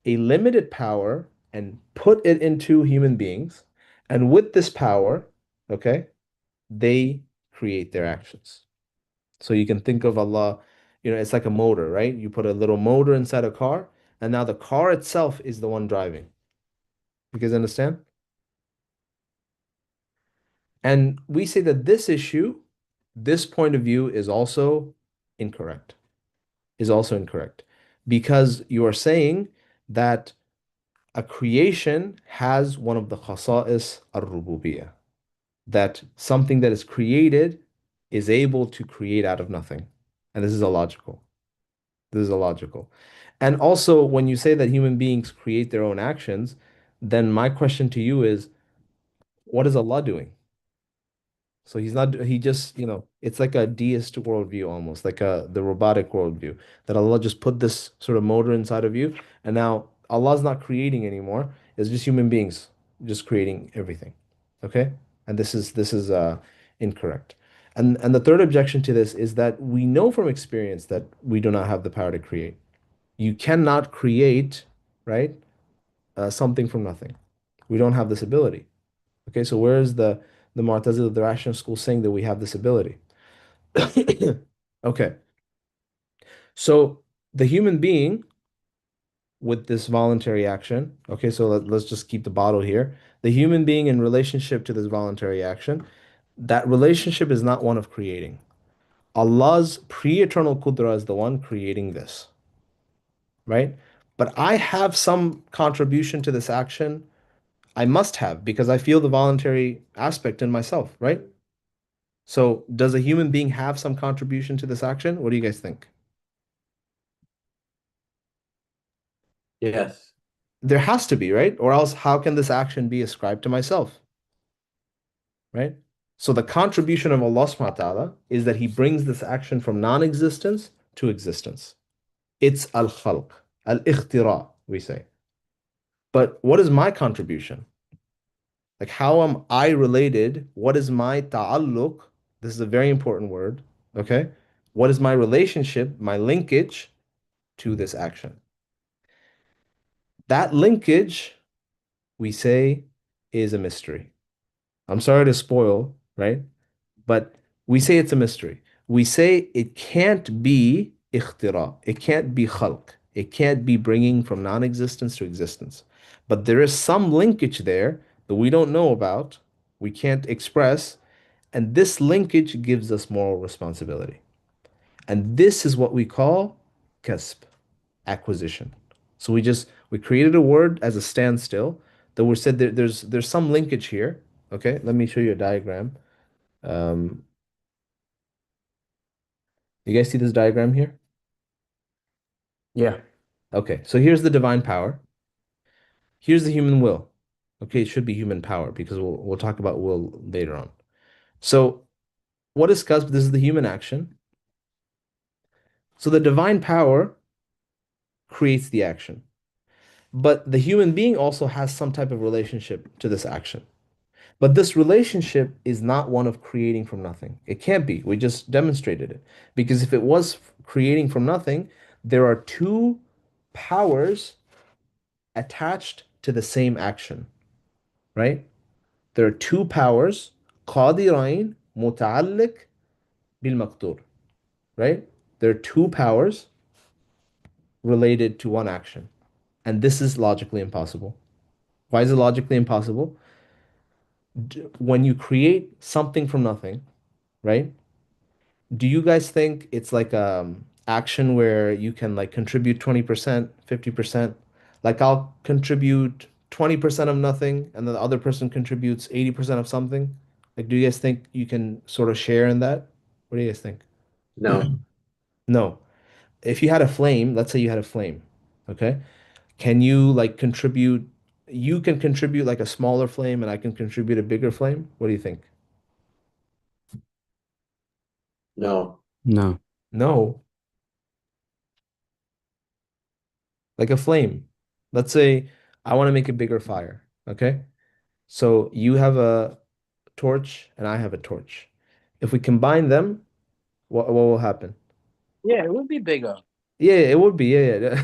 a limited power and put it into human beings. And with this power, okay, they create their actions. So you can think of Allah, it's like a motor, right? You put a little motor inside a car, and now the car itself is the one driving. You guys understand? And we say that this issue, this point of view is also incorrect, because you are saying that a creation has one of the khasa'is ar-rububiyyah, that something that is created is able to create out of nothing. And this is illogical. This is illogical. And also, when you say that human beings create their own actions, then my question to you is, what is Allah doing? So he's not, he just, it's like a deist worldview almost, like the robotic worldview, that Allah just put this sort of motor inside of you, and now Allah's not creating anymore. It's just human beings just creating everything. Okay? And this is incorrect. And the third objection to this is that we know from experience that we do not have the power to create. You cannot create, right, something from nothing. We don't have this ability. Okay, so where is the Mu'tazila, the rational school, saying that we have this ability? Okay, so the human being with this voluntary action, okay, so let's just keep the bottle here. The human being in relationship to this voluntary action, that relationship is not one of creating. Allah's pre-eternal qudra is the one creating this, right? But I have some contribution to this action. I must have, because I feel the voluntary aspect in myself, right? So, does a human being have some contribution to this action? What do you guys think? Yes. There has to be, right? Or else, how can this action be ascribed to myself, right? So, the contribution of Allah subhanahu wa ta'ala is that He brings this action from non-existence to existence. It's al-khalq, al-ikhtira, we say. But what is my contribution? Like, how am I related? What is my ta'alluq? This is a very important word, okay? What is my relationship, my linkage to this action? That linkage, we say, is a mystery. I'm sorry to spoil, right? But we say it's a mystery. We say it can't be ikhtira. It can't be khalq. It can't be bringing from non-existence to existence. But there is some linkage there that we don't know about, we can't express, and this linkage gives us moral responsibility. And this is what we call kasb, acquisition. So we created a word as a standstill that we said there's some linkage here. Okay, let me show you a diagram. Um, you guys see this diagram here? Yeah. Okay, so here's the divine power. Here's the human will. Okay, it should be human power because we'll talk about will later on. So what is kasb? This is the human action. So the divine power creates the action. But the human being also has some type of relationship to this action. But this relationship is not one of creating from nothing. It can't be. We just demonstrated it. Because if it was creating from nothing, there are two powers attached to the same action, right? There are two powers, قادرين متعلق بالمقدور, right? There are two powers related to one action. And this is logically impossible. Why is it logically impossible? When you create something from nothing, right? Do you guys think it's like action where you can like contribute 20%, 50%? Like I'll contribute 20% of nothing and then the other person contributes 80% of something? Like do you guys think you can sort of share in that? What do you guys think? No. No. If you had a flame, let's say you had a flame, okay? Can you like contribute, you can contribute like a smaller flame and I can contribute a bigger flame? What do you think? No. No. No. Like a flame. Let's say I want to make a bigger fire, okay? So you have a torch and I have a torch. If we combine them, what will happen? Yeah, it would be bigger. Yeah, it would be. Yeah,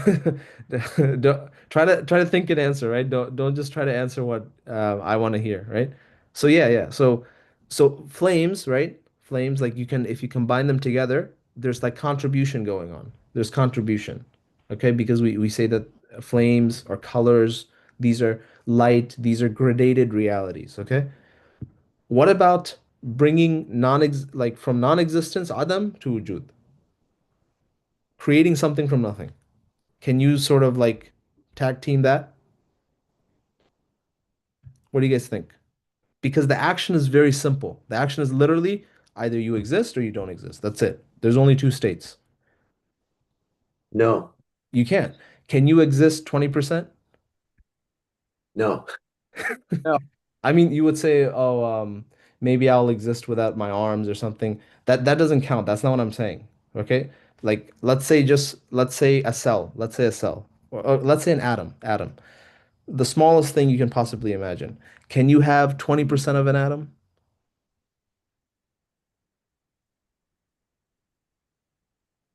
yeah. Try to think and answer, right? Don't just try to answer what I want to hear, right? So yeah, yeah. So flames, right? Flames, like you can if you combine them together, there's like contribution going on. There's contribution, okay? Because we say that flames are colors. These are light. These are gradated realities, okay? What about bringing like from non-existence, Adam to wujud, creating something from nothing? Can you sort of like tag team that? What do you guys think? Because the action is very simple. The action is literally either you exist or you don't exist. That's it. There's only two states. No, You can't. Can you exist 20%? no, No. I mean, you would say, oh, maybe I'll exist without my arms or something. That doesn't count. That's not what I'm saying. Okay? Like, let's say a cell. Let's say a cell. Or let's say an atom. Atom. The smallest thing you can possibly imagine. Can you have 20% of an atom?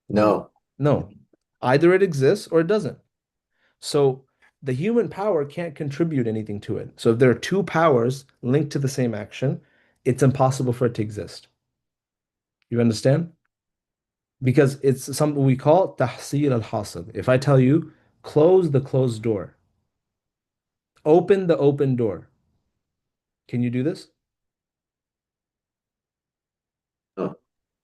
no. No. Either it exists or it doesn't. So the human power can't contribute anything to it. So if there are two powers linked to the same action, it's impossible for it to exist. You understand? Because it's something we call tahsil al-hasil. If I tell you, close the closed door, open the open door, can you do this? No.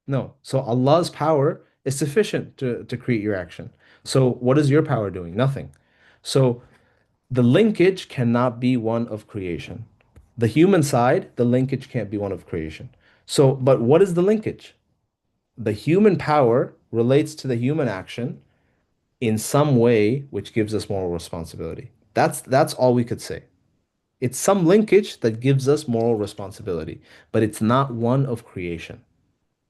No. So Allah's power is sufficient to create your action. So what is your power doing? Nothing. So the linkage cannot be one of creation. The human side, the linkage can't be one of creation. So, but what is the linkage? The human power relates to the human action in some way which gives us moral responsibility. That's all we could say. It's some linkage that gives us moral responsibility, but it's not one of creation,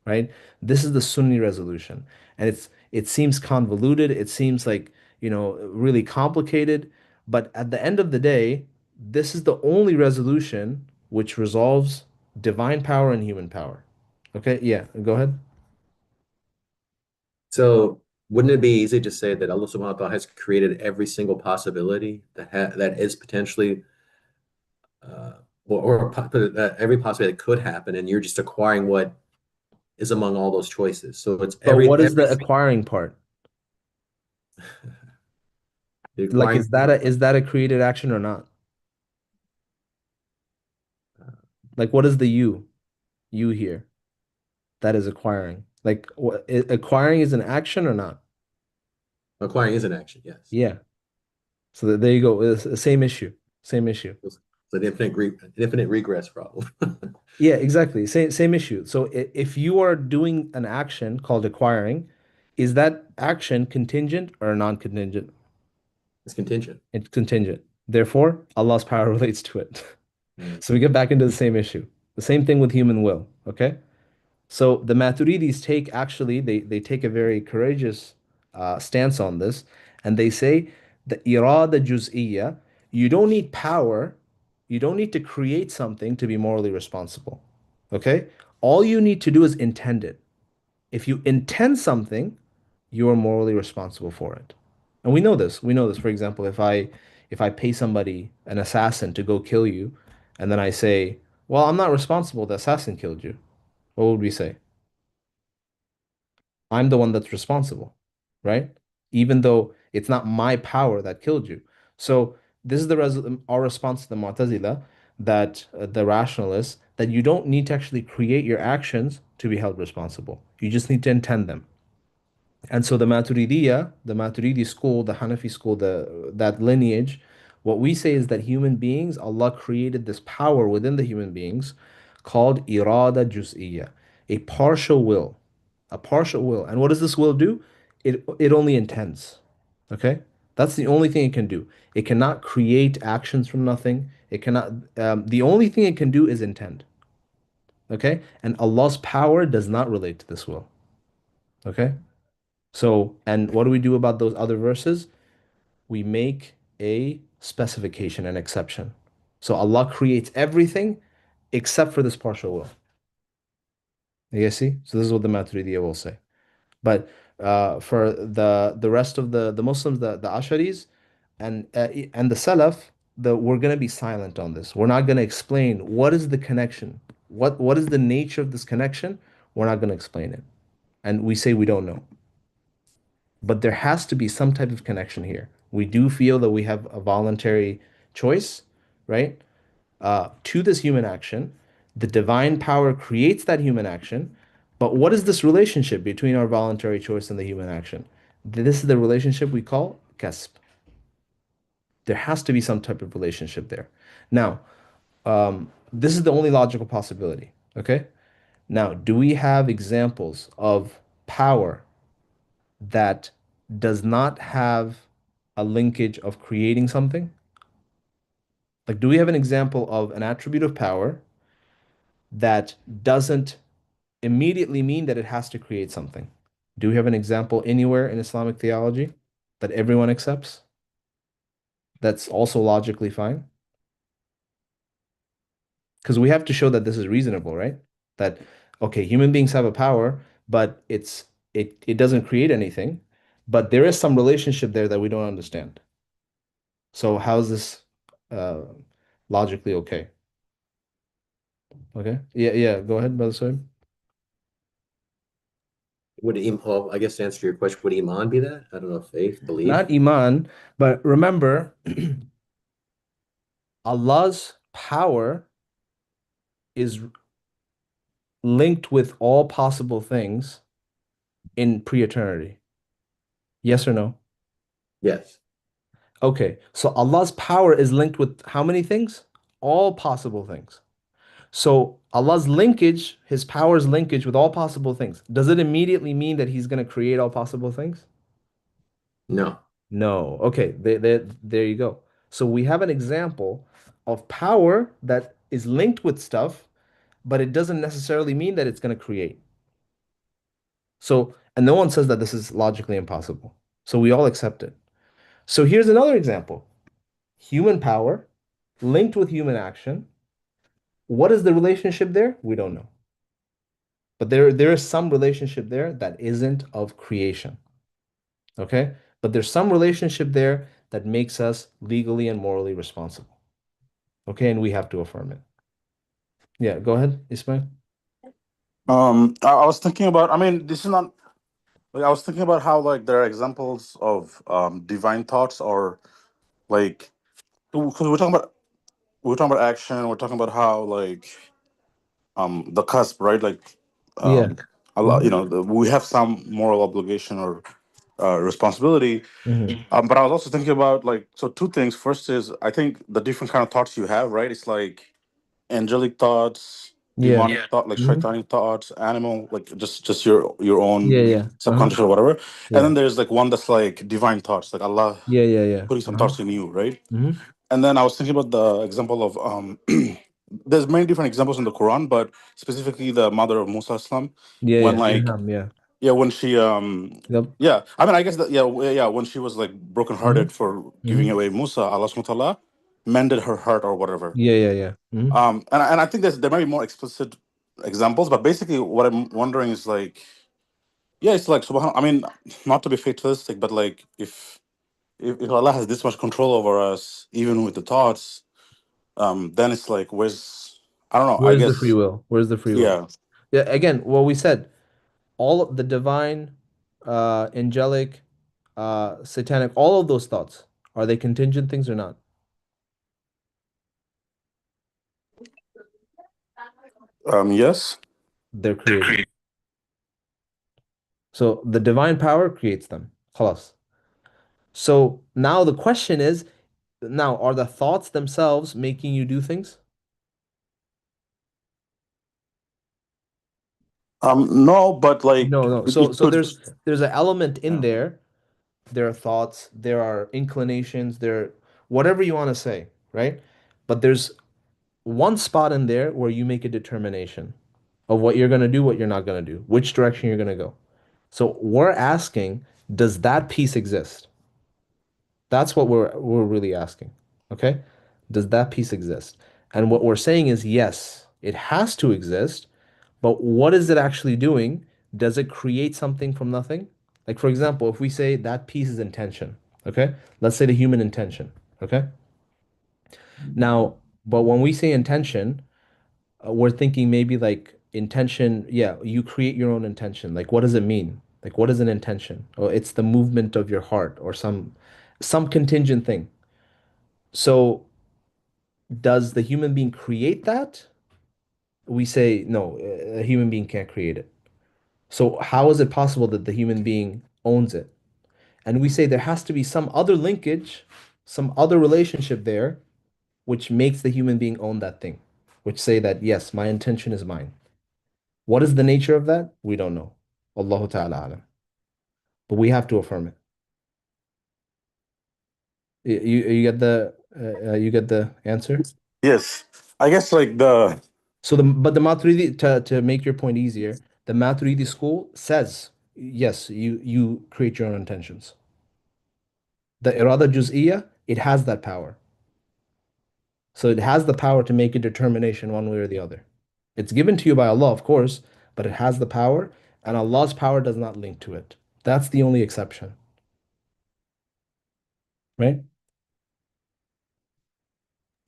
right? This is the Sunni resolution. And it seems convoluted, it seems like, really complicated, but at the end of the day, this is the only resolution which resolves divine power and human power. Okay? Yeah, go ahead. So wouldn't it be easy to say that Allah subhanahu wa ta'ala has created every single possibility that is potentially uh, that every possibility that could happen, and you're just acquiring what is among all those choices. So it's But what is every the acquiring part? you're Like, acquiring is that a created action or not? Like, what is the you here that is acquiring? Like, acquiring is an action or not? acquiring is an action, yes. Yeah. So there you go. It's the same issue. Same issue. It's an infinite regress problem. Yeah, exactly. Same issue. So if you are doing an action called acquiring, is that action contingent or non-contingent? It's contingent. It's contingent. Therefore, Allah's power relates to it. Mm. So we get back into the same issue. The same thing with human will. Okay. So the Maturidis take actually they take a very courageous stance on this, and they say the Irada Juziyyah, you don't need power, you don't need to create something to be morally responsible. Okay? All you need to do is intend it. If you intend something, you are morally responsible for it. And we know this. We know this. For example, if I pay somebody, an assassin, to go kill you, and then I say, well, I'm not responsible, the assassin killed you. What would we say? I'm the one that's responsible, right? Even though it's not my power that killed you. So this is our response to the Mu'tazila, that the rationalists, that you don't need to actually create your actions to be held responsible. You just need to intend them. And so the Maturidi school, the Hanafi school, that lineage, what we say is that human beings, Allah created this power within the human beings called Irada Juziyyah, a partial will. A partial will. And what does this will do? It only intends. Okay? That's the only thing it can do. It cannot create actions from nothing. It cannot, the only thing it can do is intend. Okay? And Allah's power does not relate to this will. Okay? So, and what do we do about those other verses? We make a specification, an exception. So Allah creates everything except for this partial will. You guys see? So this is what the Maturidiyya will say. But For the rest of the Muslims, the Asharis and the Salaf, we're going to be silent on this. We're not going to explain what is the connection, what is the nature of this connection. We're not going to explain it, and we say we don't know. But there has to be some type of connection here. We do feel that we have a voluntary choice, right? To this human action. The divine power creates that human action. But what is this relationship between our voluntary choice and the human action? This is the relationship we call kasb. There has to be some type of relationship there. Now, this is the only logical possibility. Okay. Now, do we have examples of power that does not have a linkage of creating something? Like, do we have an example of an attribute of power that doesn't immediately mean that it has to create something? Do we have an example anywhere in Islamic theology that everyone accepts? That's also logically fine. Because we have to show that this is reasonable, right? That, okay, human beings have a power, but it doesn't create anything, but there is some relationship there that we don't understand. So how is this uh, logically okay? Okay. Yeah, yeah. Go ahead, Brother Sohaib. Well, I guess to answer your question, would Iman be that? I don't know, faith, belief. Not Iman, but remember, Allah's power is linked with all possible things in pre-eternity. Yes or no? Yes. Okay, so Allah's power is linked with how many things? All possible things. So Allah's linkage, his power's linkage with all possible things, does it immediately mean that he's going to create all possible things? No. No. Okay, there you go. So we have an example of power that is linked with stuff, but it doesn't necessarily mean that it's going to create. So, and no one says that this is logically impossible. So we all accept it. So here's another example. Human power linked with human action. What is the relationship there? We don't know. But there is some relationship there that isn't of creation. Okay? But there's some relationship there that makes us legally and morally responsible. Okay, and we have to affirm it. Yeah, go ahead, Ismail. I was thinking about. I mean, this is not. Like, I was thinking about how like there are examples of divine thoughts or like because we're talking about action. We're talking about how like the cusp, right? Like Yeah. um a lot, Hmm. we have some moral obligation or responsibility. Hmm. But I was also thinking about like so two things. First is I think the different kind of thoughts you have, right? It's like angelic thoughts, Yeah. demonic thought, like Hmm. shaitanic thoughts, animal, like just your Yeah, own yeah. Uh-huh. subconscious or whatever. And Yeah. then there's like one that's like divine thoughts, like Allah Yeah, yeah, yeah. putting some Uh-huh. thoughts in you, right? Hmm. And then I was thinking about the example of there's many different examples in the Quran, but specifically the mother of Musa Islam, Yeah, when yeah. like Ilham, yeah. yeah, when she Yep. yeah, I mean I guess that yeah, when she was like brokenhearted Hmm. for giving Hmm. away Musa, Allah subhanahu wa ta'ala mended her heart or whatever. Yeah, yeah, yeah. Hmm. And I think there might be more explicit examples, but basically what I'm wondering is like yeah, it's like subhan I mean, not to be fatalistic, but like if Allah has this much control over us, even with the thoughts, then it's like where's I don't know, I Where's the free guess will? Where's the free will? yeah. Yeah, again, what we said, all of the divine, angelic, satanic, all of those thoughts, are they contingent things or not? Yes. They're created. So the divine power creates them. Khalas. So now the question is, now are the thoughts themselves making you do things? No, but like No, no. So it so could there's an element in yeah. there. There are thoughts, there are inclinations, there whatever you want to say, right? But there's one spot in there where you make a determination of what you're going to do, what you're not going to do, which direction you're going to go. So we're asking, does that piece exist? That's what we're really asking. Okay? Does that piece exist? And what we're saying is yes, it has to exist, but what is it actually doing? Does it create something from nothing? Like, for example, if we say that piece is intention, okay? Let's say the human intention, okay? Now, but when we say intention, we're thinking maybe like intention, yeah, you create your own intention. Like, what does it mean? Like, what is an intention? Oh, it's the movement of your heart or some contingent thing. So, does the human being create that? We say no, a human being can't create it. So, how is it possible that the human being owns it? And we say there has to be some other linkage, some other relationship there, which makes the human being own that thing, which say that, yes, my intention is mine. What is the nature of that? We don't know. Allahu Ta'ala alam. But we have to affirm it. You get the answer? Yes. I guess like the So the Maturidi, to make your point easier, the Maturidi school says, yes, you create your own intentions. The Irada Juziyyah, it has that power. So it has the power to make a determination one way or the other. It's given to you by Allah, of course, but it has the power, and Allah's power does not link to it. That's the only exception, right?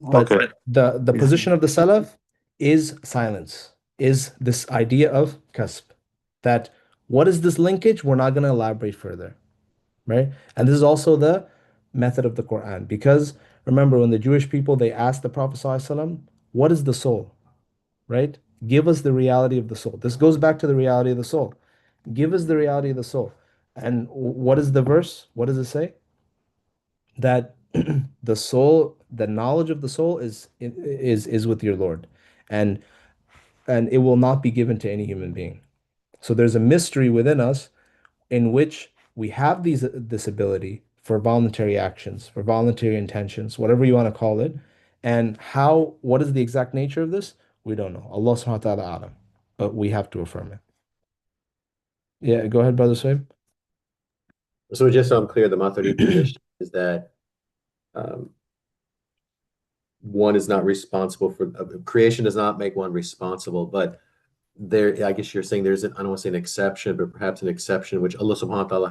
But okay. the position of the Salaf is silence, is this idea of kasb. That what is this linkage? We're not going to elaborate further, right? And this is also the method of the Quran. Because remember, when the Jewish people they asked the Prophet ﷺ, what is the soul? Right? Give us the reality of the soul. This goes back to the reality of the soul. Give us the reality of the soul. And what is the verse? What does it say? That the soul, the knowledge of the soul is with your Lord, and it will not be given to any human being. So there's a mystery within us in which we have this ability for voluntary actions, for voluntary intentions, whatever you want to call it. And what is the exact nature of this? We don't know. Allah subhanahu wa ta'ala alam. But we have to affirm it. Yeah, go ahead, Brother Swaib. So just so I'm clear, the Maturidi position is that um, one is not responsible for creation does not make one responsible, but there, I guess you're saying there's an, I don't want to say an exception, but perhaps an exception which Allah subhanahu wa ta'ala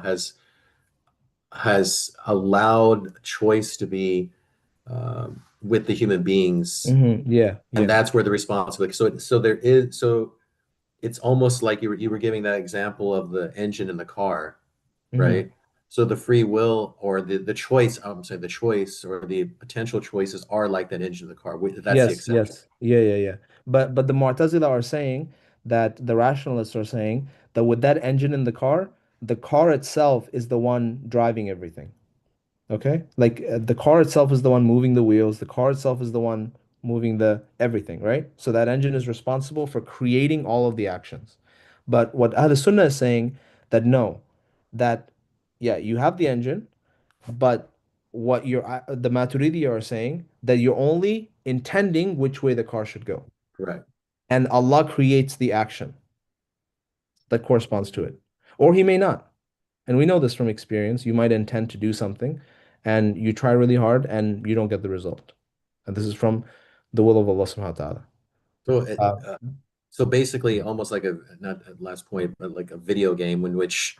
has allowed choice to be with the human beings, Yeah, and yeah. that's where the responsibility. So there is so it's almost like you were giving that example of the engine in the car, hmm right? So the free will or the choice, I'm saying the choice or the potential choices are like that engine in the car. That's the Yes, exception. yes. Yeah, yeah, yeah. But the Mu'tazila are saying that the rationalists are saying that with that engine in the car itself is the one driving everything. Okay? Like the car itself is the one moving the wheels, the car itself is the one moving the everything, right? So that engine is responsible for creating all of the actions. But what Ahl Sunnah is saying that no, that yeah, you have the engine, but what the Maturidi are saying that you're only intending which way the car should go. Correct. And Allah creates the action that corresponds to it. Or He may not. And we know this from experience. You might intend to do something and you try really hard and you don't get the result. And this is from the will of Allah subhanahu wa ta'ala. So Uh, so basically almost like a not a last point, but like a video game in which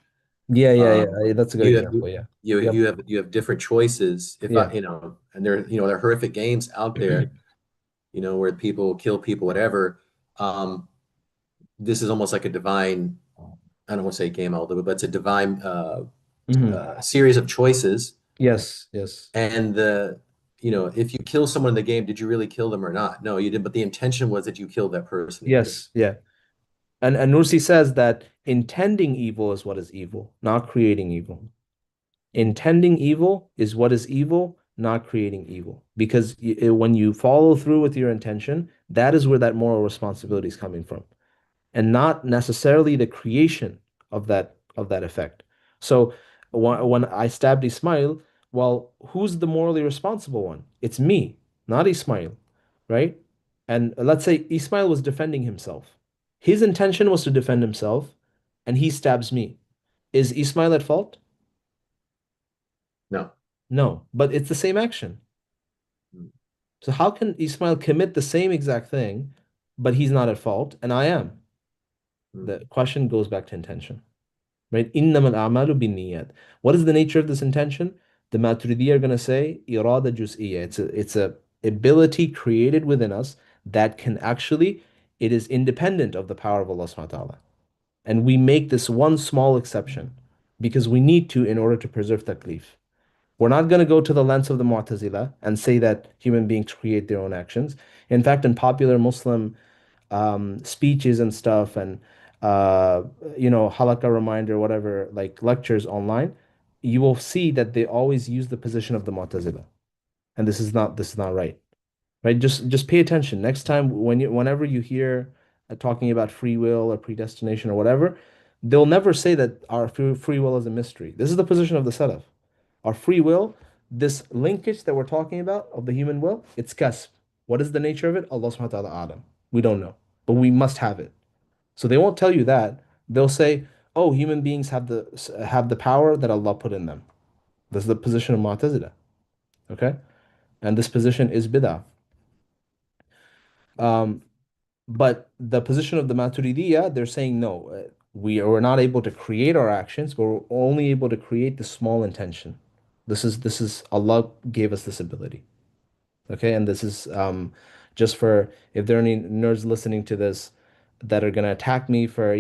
yeah, yeah, um yeah. That's a good you example. Yeah. you Yep. you have different choices. If I Yeah. and there are horrific games out there, where people kill people, whatever. Um, this is almost like a divine, I don't want to say game element, but it's a divine hmm series of choices. Yes, yes. And if you kill someone in the game, did you really kill them or not? No, you didn't. But the intention was that you killed that person. Yes, yeah. And Nursi says that intending evil is what is evil, not creating evil. Intending evil is what is evil, not creating evil. Because when you follow through with your intention, that is where that moral responsibility is coming from, and not necessarily the creation of that effect. So when I stabbed Ismail, well, who's the morally responsible one? It's me, not Ismail, right? And let's say Ismail was defending himself. His intention was to defend himself, and he stabs me. Is Ismail at fault? No. No, but it's the same action. So how can Ismail commit the same exact thing, but he's not at fault, and I am? Mm. The question goes back to intention. right? إِنَّمَا الْأَعْمَالُ بِالنِّيَّاتِ. What is the nature of this intention? The Maturidi are going to say Irada Juziyyah. It's a ability created within us that can actually, it is independent of the power of Allah subhanahu wa ta'ala. And we make this one small exception because we need to in order to preserve taklif. We're not going to go to the lens of the Mu'tazila and say that human beings create their own actions. In fact, in popular Muslim speeches and stuff and uh, halakha reminder, whatever, like lectures online, you will see that they always use the position of the Mu'tazila. And this is not right. Right? Just pay attention. Next time whenever you hear talking about free will or predestination or whatever, they'll never say that our free will is a mystery. This is the position of the Salaf. Our free will, this linkage that we're talking about of the human will, it's kasb. What is the nature of it? Allah subhanahu wa ta'ala alam. We don't know, but we must have it. So they won't tell you that. They'll say, "Oh, human beings have the power that Allah put in them." This is the position of Mu'tazila. Okay, and this position is bid'ah. Um, but the position of the Maturidiyya, they're saying no. We're not able to create our actions, but we're only able to create the small intention. This is Allah gave us this ability. Okay, and this is just for if there are any nerds listening to this that are gonna attack me for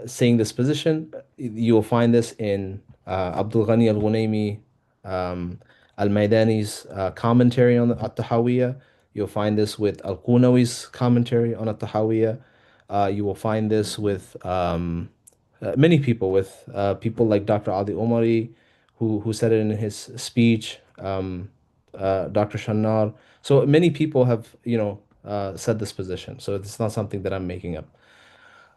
saying this position, you will find this in Abdul Ghani al-Ghunaymi, um, al-Maidani's commentary on the At-Tahawiyya. You'll find this with Al-Qunawi's commentary on At-Tahawiyya. You will find this with many people, with people like Dr. Ali Omari, who said it in his speech. Dr. Shannar. So many people have, said this position. So it's not something that I'm making up.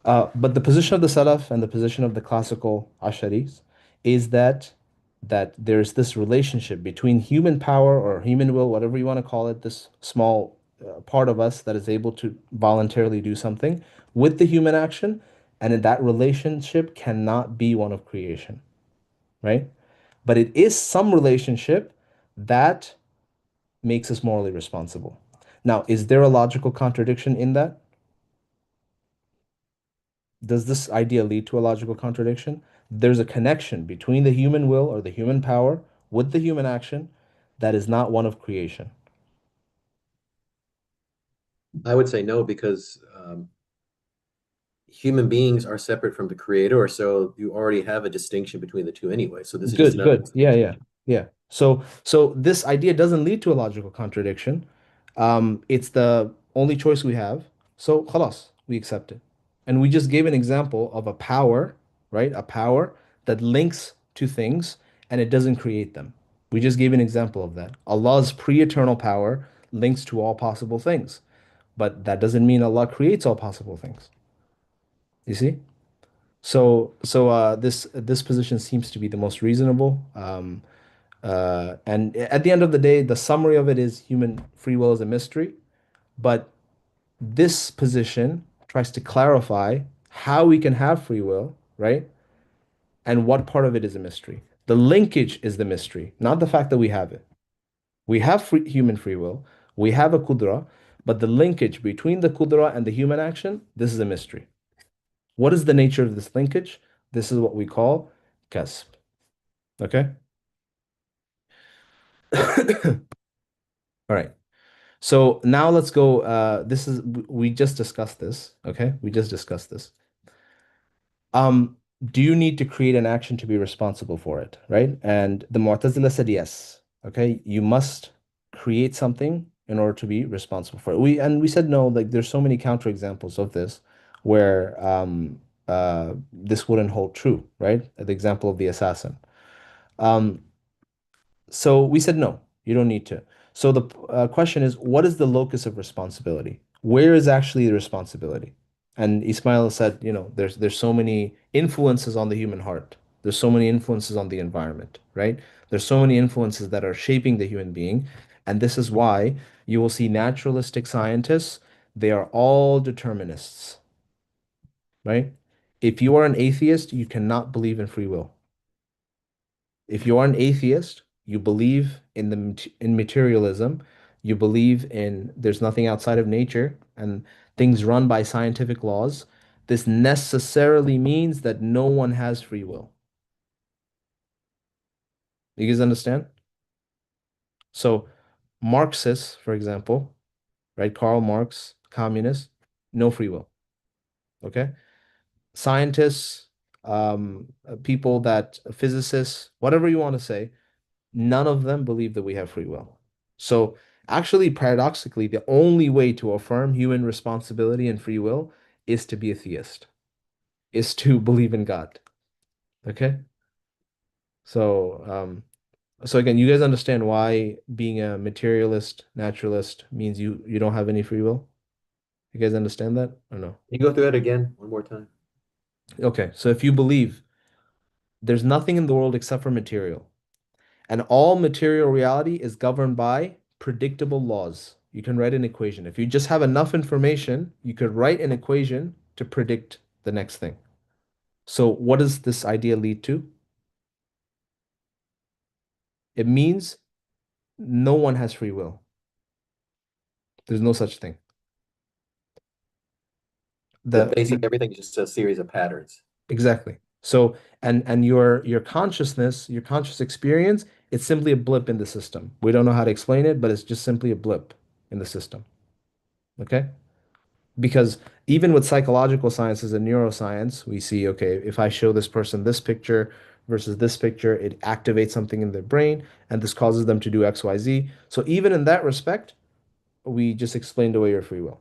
But the position of the Salaf and the position of the classical Asharis is that there's this relationship between human power or human will, whatever you want to call it, this small part of us that is able to voluntarily do something with the human action, and that relationship cannot be one of creation, right? But it is some relationship that makes us morally responsible. Now, is there a logical contradiction in that? Does this idea lead to a logical contradiction? There's a connection between the human will or the human power with the human action that is not one of creation. I would say no, because human beings are separate from the creator, so you already have a distinction between the two anyway. So this is just Good, another good. Yeah, distinction. yeah, yeah. So this idea doesn't lead to a logical contradiction. It's the only choice we have. So khalas, we accept it. And we just gave an example of a power, right? A power that links to things and it doesn't create them. We just gave an example of that. Allah's pre-eternal power links to all possible things, but that doesn't mean Allah creates all possible things. You see? So this position seems to be the most reasonable. And at the end of the day, the summary of it is human free will is a mystery. But this position tries to clarify how we can have free will, right? And what part of it is a mystery. The linkage is the mystery, not the fact that we have it. We have human free will, we have a kudra, but the linkage between the kudra and the human action, this is a mystery. What is the nature of this linkage? This is what we call kasb. Okay? All right. So now let's go. We just discussed this. Okay? We just discussed this. Um, do you need to create an action to be responsible for it, right? And the Mu'tazila said yes. Okay, you must create something in order to be responsible for it. We said no, like there's so many counterexamples of this where this wouldn't hold true, right? The example of the assassin. Um, so we said, no, you don't need to. So the question is, what is the locus of responsibility? Where is actually the responsibility? And Ismail said, there's so many influences on the human heart. There's so many influences on the environment, right? There's so many influences that are shaping the human being. And this is why you will see naturalistic scientists, they are all determinists, right? If you are an atheist, you cannot believe in free will. If you are an atheist, you believe in in materialism, you believe in there's nothing outside of nature and things run by scientific laws, this necessarily means that no one has free will. You guys understand? So Marxists, for example, right? Karl Marx, communist, no free will. Okay? Scientists, people that physicists, whatever you want to say, none of them believe that we have free will. So actually, paradoxically, the only way to affirm human responsibility and free will is to be a theist, is to believe in God. Okay? So so again, you guys understand why being a materialist, naturalist means you don't have any free will? You guys understand that or no? You go through that again one more time. Okay, so if you believe there's nothing in the world except for material, and all material reality is governed by predictable laws. You can write an equation. If you just have enough information, you could write an equation to predict the next thing. So what does this idea lead to? It means no one has free will. There's no such thing. That The basically everything is just a series of patterns. Exactly. So and your consciousness, your conscious experience, it's simply a blip in the system. We don't know how to explain it, but it's just simply a blip in the system. Okay? Because even with psychological sciences and neuroscience, we see, okay, if I show this person this picture versus this picture, it activates something in their brain, and this causes them to do X, Y, Z. So even in that respect, we just explained away your free will.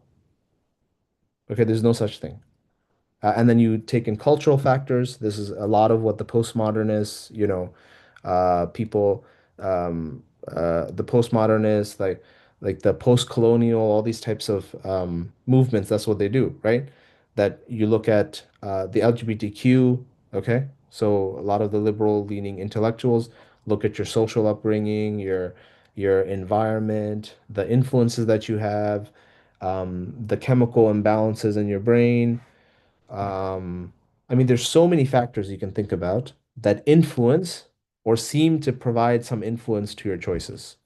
Okay, there's no such thing. And then you take in cultural factors. This is a lot of what the postmodernists, people, the postmodernists, like the post-colonial, all these types of movements. That's what they do, right? That you look at the LGBTQ, okay? So a lot of the liberal-leaning intellectuals look at your social upbringing, your environment, the influences that you have, the chemical imbalances in your brain. um, I mean, there's so many factors you can think about that influence or seem to provide some influence to your choices.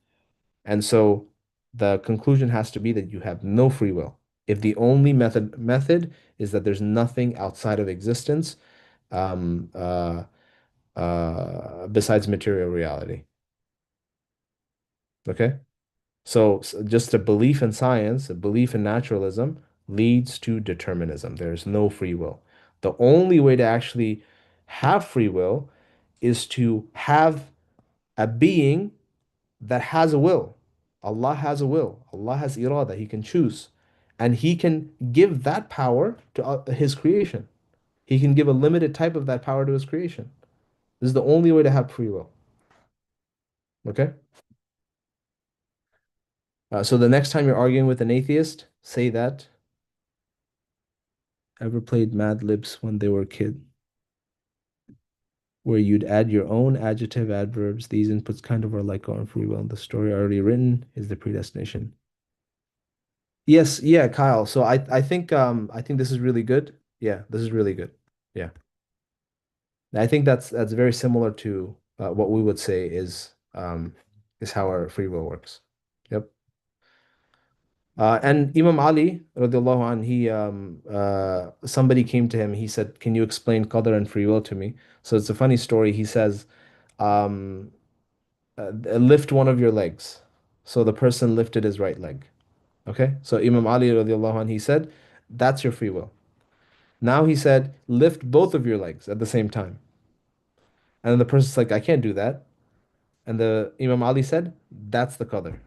And so the conclusion has to be that you have no free will. If the only method is that there's nothing outside of existence, um, uh, besides material reality. Okay? So just a belief in science, a belief in naturalism leads to determinism. There's no free will. The only way to actually have free will is to have a being that has a will. Allah has a will. Allah has irada. He can choose. And he can give that power to his creation. He can give a limited type of that power to his creation. This is the only way to have free will. Okay? So the next time you're arguing with an atheist, say that. Ever played Mad Libs when they were a kid, where you'd add your own adjective, adverbs. These inputs kind of are like our free will. The story already written is the predestination. Yes, yeah, Kyle. So I think this is really good. Yeah, this is really good. Yeah. I think that's very similar to what we would say is how our free will works. Yep. And Imam Ali, radiallahu anh, he somebody came to him. He said, "Can you explain Qadar and free will to me?" So it's a funny story. He says, um, "Lift one of your legs." So the person lifted his right leg. Okay. So Imam Ali, radiallahu anh, he said, "That's your free will." Now he said, "Lift both of your legs at the same time." And then the person's like, "I can't do that." And the Imam Ali said, "That's the Qadar."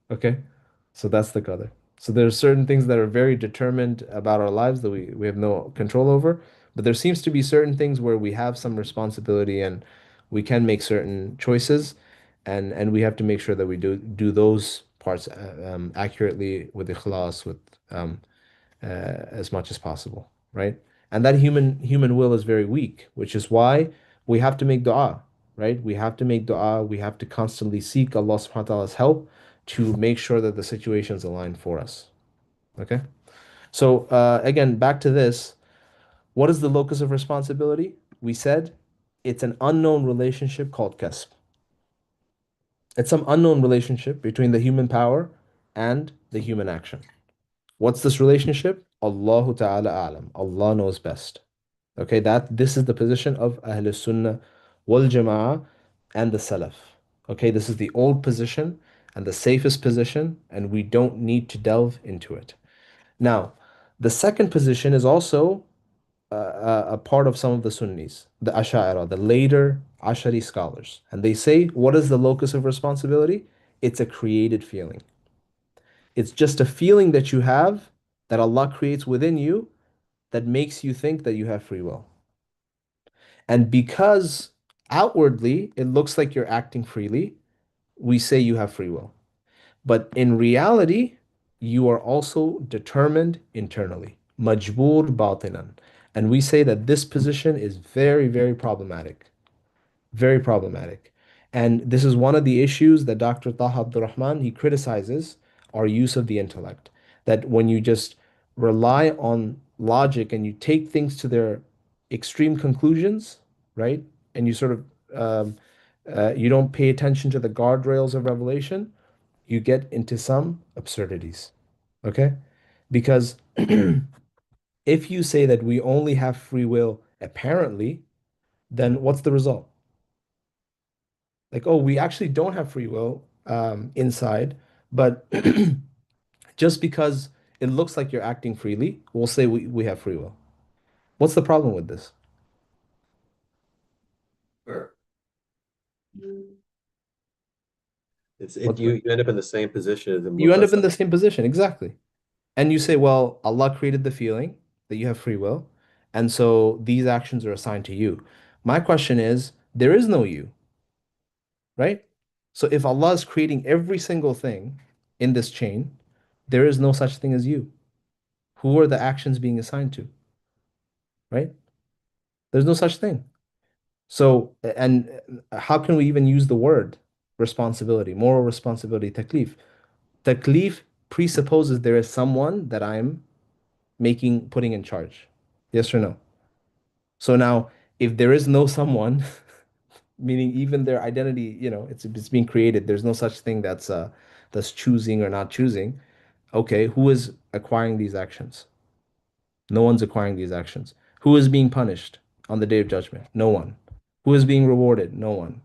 Okay. So that's the qadar. So there are certain things that are very determined about our lives that we have no control over, but there seems to be certain things where we have some responsibility and we can make certain choices, and we have to make sure that we do those parts accurately with ikhlas, with as much as possible, right? And that human will is very weak, which is why we have to make dua, right? We have to make dua. We have to constantly seek Allah subhanahu wa ta'ala's help to make sure that the situation's aligned for us. Okay? So again, back to this. What is the locus of responsibility? We said it's an unknown relationship called kasb. It's some unknown relationship between the human power and the human action. What's this relationship? Allahu Ta'ala a'lam. Allah knows best. Okay, that this is the position of Ahl Sunnah wal Jama'ah and the Salaf. Okay, this is the old position and the safest position, and we don't need to delve into it. Now, the second position is also a part of some of the Sunnis, the Asha'ira, the later Ashari scholars. And they say, what is the locus of responsibility? It's a created feeling. It's just a feeling that you have that Allah creates within you that makes you think that you have free will. And because outwardly it looks like you're acting freely, we say you have free will. But in reality, you are also determined internally, majboor batinan. And we say that this position is very, very problematic. Very problematic. And this is one of the issues that Dr. Taha Abdurrahman, he criticizes our use of the intellect. That when you just rely on logic and you take things to their extreme conclusions, right? And you sort of you don't pay attention to the guardrails of revelation, you get into some absurdities. Okay? Because if you say that we only have free will apparently, then what's the result? Like, oh, we actually don't have free will inside, but just because it looks like you're acting freely, we'll say we have free will. What's the problem with this? Sure. What's You end up in the same position as the You end up in Mu'tazila. the same position, exactly. And you say, well, Allah created the feeling that you have free will, and so these actions are assigned to you. My question is, there is no you, right? So if Allah is creating every single thing in this chain, there is no such thing as you. Who are the actions being assigned to, right? There's no such thing. So, and how can we even use the word responsibility, moral responsibility, taklif? Taklif presupposes there is someone that I'm putting in charge. Yes or no? So now, if there is no someone, meaning even their identity, it's being created, there's no such thing that's choosing or not choosing. Okay, who is acquiring these actions? No one's acquiring these actions. Who is being punished on the day of judgment? No one. Who is being rewarded? No one.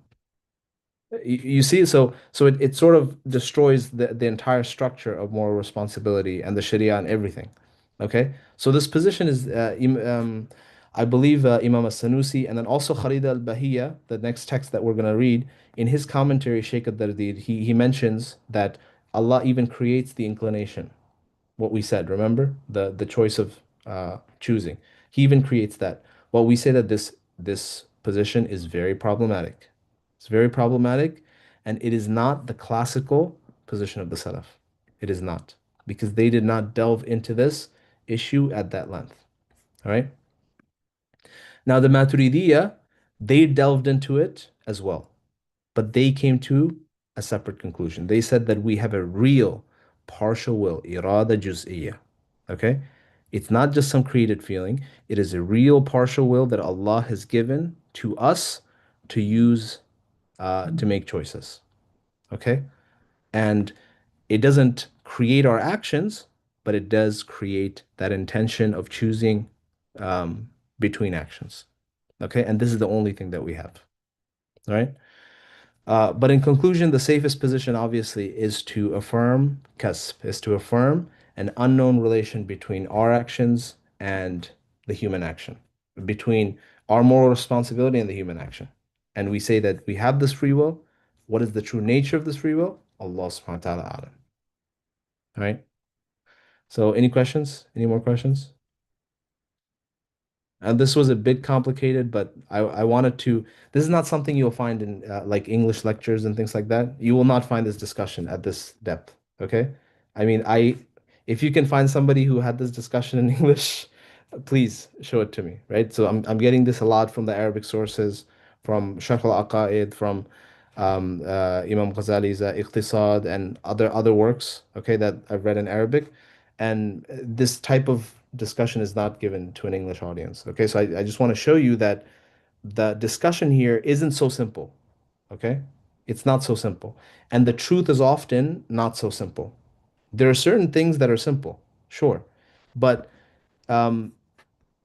You see, so it sort of destroys the entire structure of moral responsibility and the Sharia and everything. Okay, so this position is, I believe, Imam As-Sanusi, and then also Khalid al-Bahiyya, the next text that we're going to read, in his commentary, Shaykh al-Dardid, he mentions that Allah even creates the inclination, what we said, remember? The choice of choosing. He even creates that. Well, we say that this position is very problematic. It's very problematic, and it is not the classical position of the Salaf. It is not, because they did not delve into this issue at that length. All right. Now the Maturidiyya, they delved into it as well, but they came to a separate conclusion. They said that we have a real partial will, Irada Juziyyah. Okay? It's not just some created feeling, it is a real partial will that Allah has given to us to use to make choices. Okay? And it doesn't create our actions, but it does create that intention of choosing between actions. Okay? And this is the only thing that we have. All right? But in conclusion, the safest position obviously is to affirm kasb, is to affirm an unknown relation between our actions and the human action, between our moral responsibility and the human action. And we say that we have this free will. What is the true nature of this free will? Allah subhanahu wa ta'ala alam. All right. So any questions? Any more questions? And this was a bit complicated, but I wanted to. This is not something you'll find in like English lectures and things like that. You will not find this discussion at this depth. Okay? I mean, if you can find somebody who had this discussion in English, please show it to me, right? So I'm getting this a lot from the Arabic sources, from Sharh al-Aqaid, from Imam Ghazali's Iqtisad and other works, okay, that I've read in Arabic. And this type of discussion is not given to an English audience. Okay, so I just want to show you that the discussion here isn't so simple. Okay, it's not so simple. And the truth is often not so simple. There are certain things that are simple, sure, but um,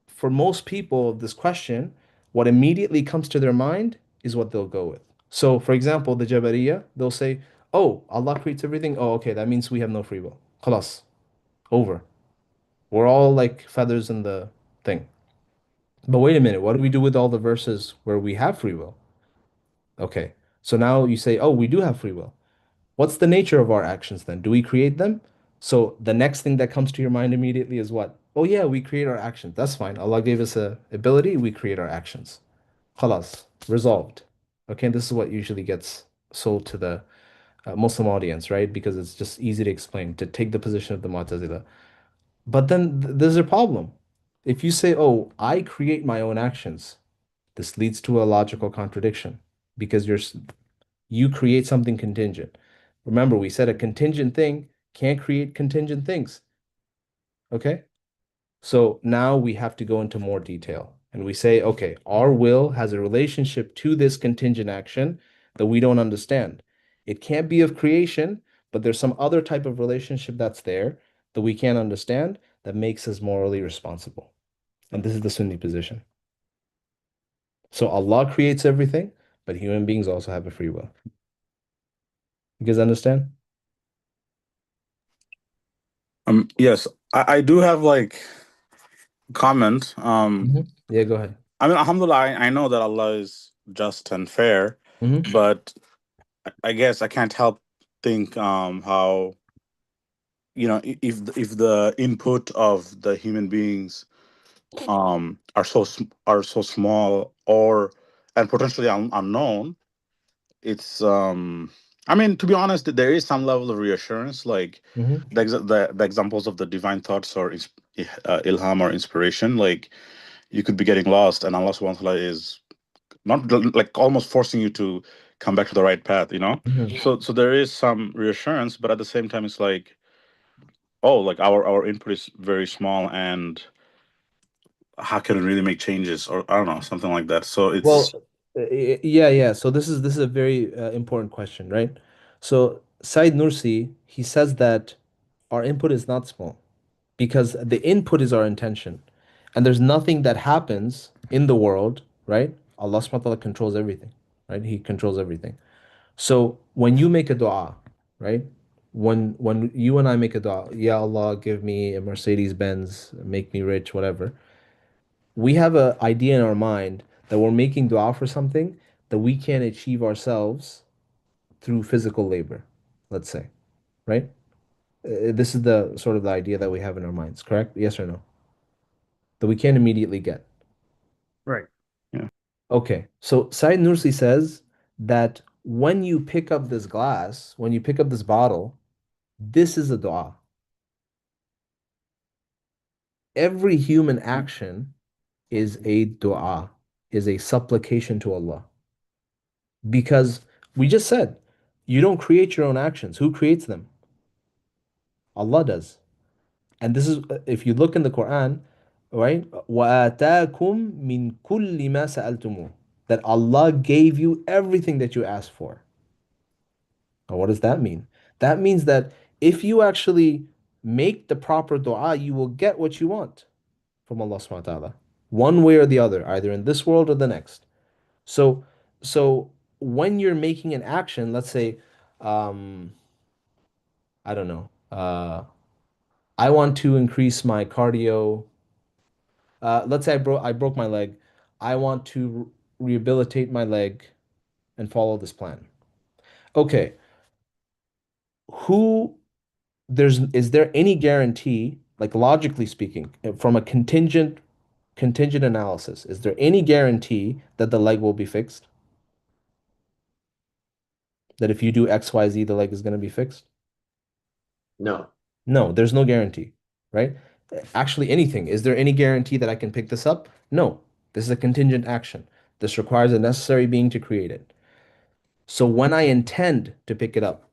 for most people, this question, what immediately comes to their mind is what they'll go with. So, for example, the Jabariya, they'll say, "Oh, Allah creates everything. Oh, okay, that means we have no free will. Khalas, over. We're all like feathers in the thing." But wait a minute, what do we do with all the verses where we have free will? Okay, so now you say, "Oh, we do have free will." What's the nature of our actions then? Do we create them? So the next thing that comes to your mind immediately is what? Oh yeah, we create our actions. That's fine. Allah gave us a ability, we create our actions. Khalas, resolved. Okay, and this is what usually gets sold to the Muslim audience, right? Because it's just easy to explain, to take the position of the Mu'tazila. But then there's a problem. If you say, "Oh, I create my own actions," this leads to a logical contradiction because you create something contingent. Remember, we said a contingent thing can't create contingent things. Okay? So now we have to go into more detail. And we say, okay, our will has a relationship to this contingent action that we don't understand. It can't be of creation, but there's some other type of relationship that's there that we can't understand that makes us morally responsible. And this is the Sunni position. So Allah creates everything, but human beings also have a free will. You guys understand? Yes, I do have like comment. Yeah, go ahead. I mean, Alhamdulillah, I know that Allah is just and fair, Mhm. but I guess I can't help think how, you know, if the input of the human beings are are so small or and potentially unknown, it's I mean, to be honest, there is some level of reassurance, like Mhm. the examples of the divine thoughts or ilham or inspiration. Like you could be getting lost, and Allah Subhanahu wa Taala is not like almost forcing you to come back to the right path. You know, Mhm. so there is some reassurance, but at the same time, it's like, oh, like our input is very small, and how can it really make changes, or I don't know, something like that. So Well, it's yeah, yeah. So this is a very important question, right? So Said Nursi, he says that our input is not small because the input is our intention. And there's nothing that happens in the world, right? Allah subhanahu wa ta'ala controls everything, right? He controls everything. So when you make a dua, right? When you and I make a dua, Ya Allah, give me a Mercedes Benz, make me rich, whatever. We have an idea in our mind that we're making dua for something that we can't achieve ourselves through physical labor, let's say, right? This is the sort of the idea that we have in our minds, correct? Yes or no? That we can't immediately get. Right. yeah. Okay, so Said Nursi says that when you pick up this glass, when you pick up this bottle, this is a dua. Every human action is a dua, is a supplication to Allah. Because we just said, you don't create your own actions. Who creates them? Allah does. And this is, if you look in the Quran, right? وَآتَاكُم مِّن كُلِّ مَا سَأَلْتُمُوهُ. That Allah gave you everything that you asked for. Now, what does that mean? That means that if you actually make the proper dua, you will get what you want from Allah subhanahu wa ta'ala. One way or the other, either in this world or the next. So, so when you're making an action, let's say, um, I don't know, I want to increase my cardio. Let's say I broke my leg. I want to rehabilitate my leg and follow this plan. Okay, who is there any guarantee, like logically speaking, from a contingent analysis, is there any guarantee that the leg will be fixed? That if you do X, Y, Z, the leg is going to be fixed? No. No, there's no guarantee, right? Actually, anything. Is there any guarantee that I can pick this up? No. This is a contingent action. This requires a necessary being to create it. So when I intend to pick it up,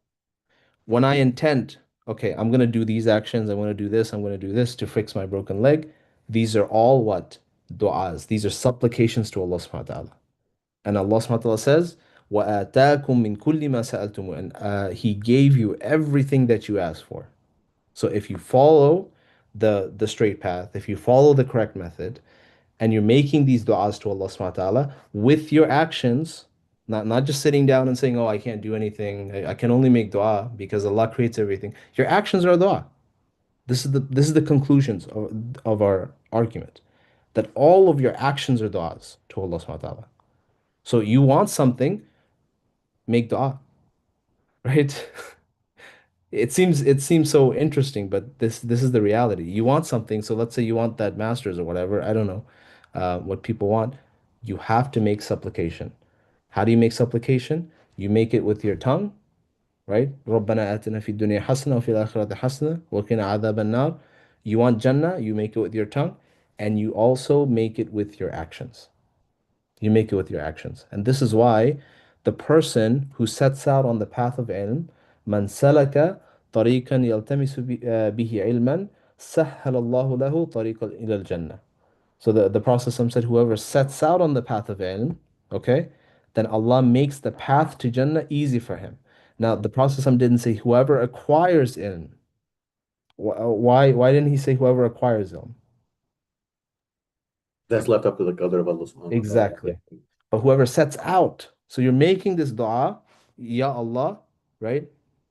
when I intend, okay, I'm going to do these actions, I'm going to do this, I'm going to do this to fix my broken leg, these are all what? Du'as. These are supplications to Allah subhanahu wa ta'ala. And Allah subhanahu wa ta'ala says, وَآتَاكُم مِّن كُلِّ مَا سَأَلْتُمُ. And He gave you everything that you asked for. So if you follow the straight path, if you follow the correct method, and you're making these du'as to Allah subhanahu wa ta'ala with your actions, not just sitting down and saying, "Oh, I can't do anything. I can only make du'a because Allah creates everything." Your actions are du'a. This is the conclusions of our argument, that all of your actions are du'as to Allah subhanahu wa ta'ala. So you want something, make du'a, right? It seems so interesting, but this is the reality. You want something, so let's say you want that master's or whatever. I don't know what people want. You have to make supplication. How do you make supplication? You make it with your tongue, right? رَبَّنَا آتِنَا فِي الدُّنْيَا حَسَنَةً وَفِي الْآخِرَةِ حَسَنَةً وَقِنَا عَذَابَ النَّارِ. You want Jannah, you make it with your tongue, and you also make it with your actions. You make it with your actions. And this is why the person who sets out on the path of ilm, man salaka tariqan yaltamisu bihi ilman, sahhala Allahu lahu tariqan ila al-jannah. So the Prophet said, whoever sets out on the path of ilm, okay, then Allah makes the path to Jannah easy for him. Now, the Prophet didn't say whoever acquires ilm. Why didn't he say whoever acquires ilm? That's left up to the Qadar of Allah subhanahu wa ta'ala. Exactly. But whoever sets out, so you're making this dua, Ya Allah, right?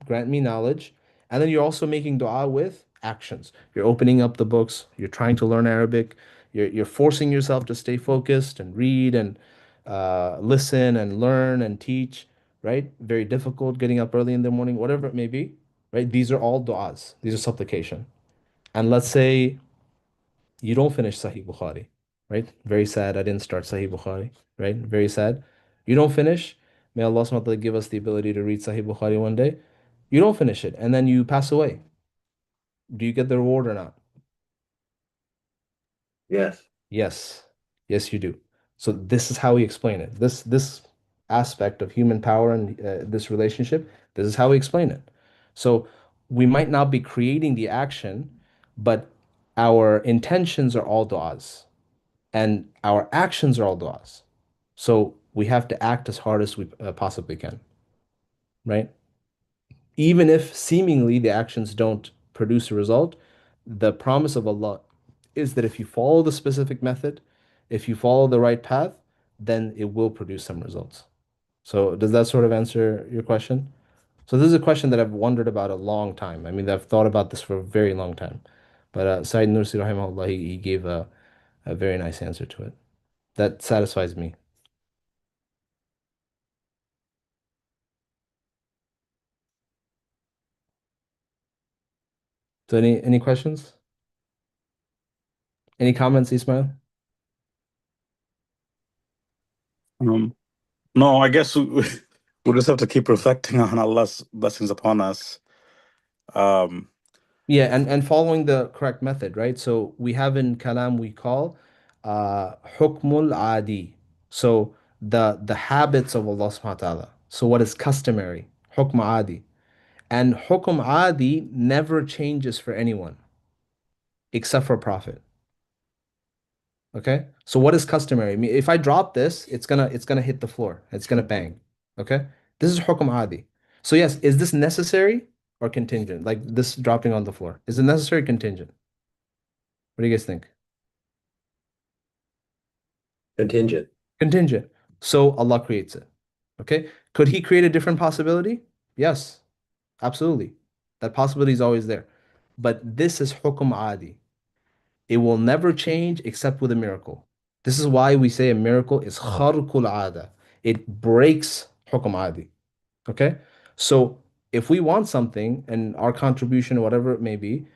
Grant me knowledge. And then you're also making dua with actions. You're opening up the books, you're trying to learn Arabic, you're forcing yourself to stay focused and read and listen and learn and teach, right? Very difficult, getting up early in the morning, whatever it may be, right? These are all du'as, these are supplication. And let's say you don't finish Sahih Bukhari, right? Very sad. I didn't start Sahih Bukhari, right? Very sad. You don't finish. May Allah subhanahu wa ta'ala give us the ability to read Sahih Bukhari one day. You don't finish it, and then you pass away. Do you get the reward or not? Yes. Yes. Yes, you do. So this is how we explain it. This aspect of human power and this relationship, this is how we explain it. So we might not be creating the action, but our intentions are all du'as. And our actions are all du'as. So we have to act as hard as we possibly can, right? Even if seemingly the actions don't produce a result, the promise of Allah is that if you follow the specific method, if you follow the right path, then it will produce some results. So does that sort of answer your question? So this is a question that I've wondered about a long time. I mean, I've thought about this for a very long time. But Sayyid Nursi rahimahullah, he gave a very nice answer to it. That satisfies me. So any questions? Any comments, Ismail? No, I guess we just have to keep reflecting on Allah's blessings upon us. Um, Yeah, and following the correct method, right? So we have in Kalam we call hukmul adi. So the habits of Allah subhanahu wa ta'ala. So what is customary? Hukm adi. And hukm adi never changes for anyone except for a prophet. Okay? So what is customary? I mean, if I drop this, it's gonna hit the floor. It's gonna bang. Okay? This is hukm adi. So yes, is this necessary or contingent? Like this dropping on the floor. Is it necessary or contingent? What do you guys think? Contingent. Contingent. So Allah creates it. Okay? Could He create a different possibility? Yes, absolutely. That possibility is always there. But this is hukm adi. It will never change except with a miracle. This is why we say a miracle is kharqul ada. It breaks hukm adi. Okay? So if we want something and our contribution, whatever it may be,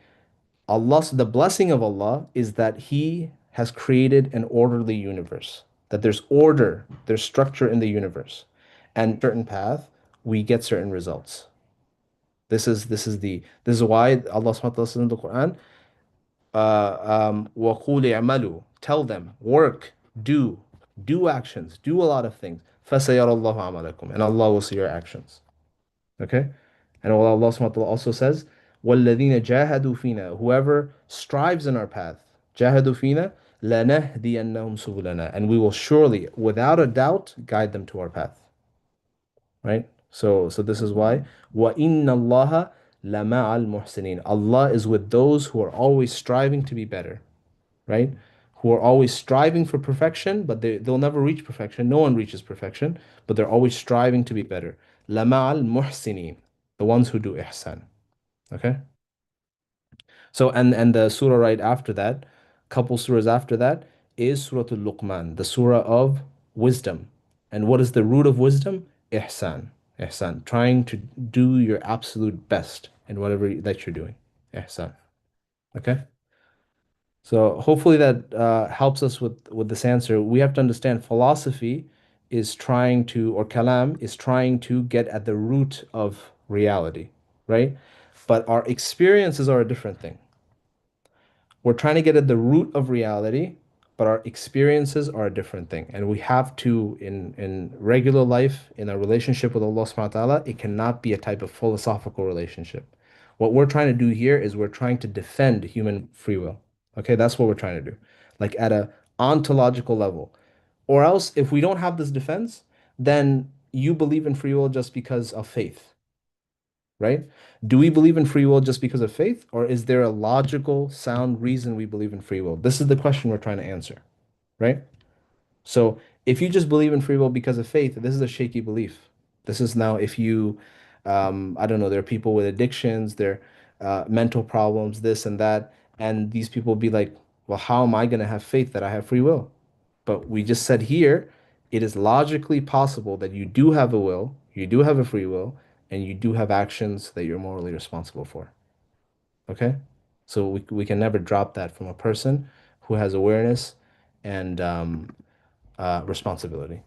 the blessing of Allah is that He has created an orderly universe, that there's order, there's structure in the universe. And certain path, we get certain results. This is why Allah subhanahu wa ta'ala says in the Quran, وَقُولِ اعْمَلُوا, tell them, work, do actions, do a lot of things. فَسَيَرَى اللَّهُ عَمَلَكُمْ, and Allah will see your actions. Okay? And Allah subhanahu wa ta'ala also says, وَالَّذِينَ جَاهَدُوا فِينَا, whoever strives in our path, جَاهَدُوا فِينَا لَنَهْدِيَنَّهُمْ سُبُلَنَا, and we will surely, without a doubt, guide them to our path. Right? So this is why وَإِنَّ اللَّهَ لَمَعَ الْمُحْسِنِينَ. Allah is with those who are always striving to be better, right? Who are always striving for perfection, but they'll never reach perfection. No one reaches perfection, but they're always striving to be better. لَمَعَ الْمُحْسِنِينَ. The ones who do ihsan. Okay? So, and the surah right after that, couple surahs after that, is Surah Al-Luqman, the surah of wisdom. And what is the root of wisdom? Ihsan. Ihsan. Trying to do your absolute best in whatever that you're doing. Ihsan. Okay? So hopefully that helps us with this answer. We have to understand philosophy is trying to, or kalam is trying to get at the root of reality, right? But our experiences are a different thing. We're trying to get at the root of reality, but our experiences are a different thing. And we have to, in regular life, in a relationship with Allah subhanahu wa ta'ala, it cannot be a type of philosophical relationship. What we're trying to do here is we're trying to defend human free will. Okay, that's what we're trying to do. Like at a ontological level. Or else, if we don't have this defense, then you believe in free will just because of faith, right? Do we believe in free will just because of faith, or is there a logical, sound reason we believe in free will? This is the question we're trying to answer, right? So if you just believe in free will because of faith, this is a shaky belief. This is now if you, I don't know, there are people with addictions, there mental problems, this and that, and these people be like, well, how am I going to have faith that I have free will? But we just said here, it is logically possible that you do have a will, you do have a free will, and you do have actions that you're morally responsible for. Okay? So we can never drop that from a person who has awareness and responsibility.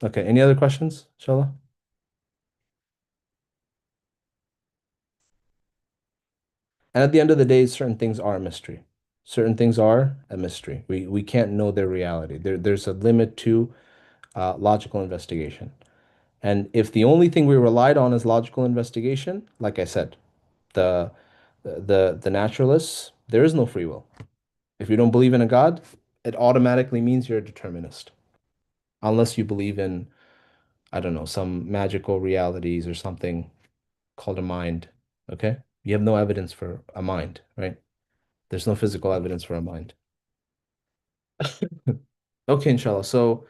Okay, any other questions, inshallah? And at the end of the day, certain things are a mystery. Certain things are a mystery. We can't know their reality. There's a limit to logical investigation. And if the only thing we relied on is logical investigation, like I said, the the naturalists, there is no free will. If you don't believe in a God, it automatically means you're a determinist. Unless you believe in, I don't know, some magical realities or something called a mind. Okay? You have no evidence for a mind, right? There's no physical evidence for a mind. Okay, inshallah. So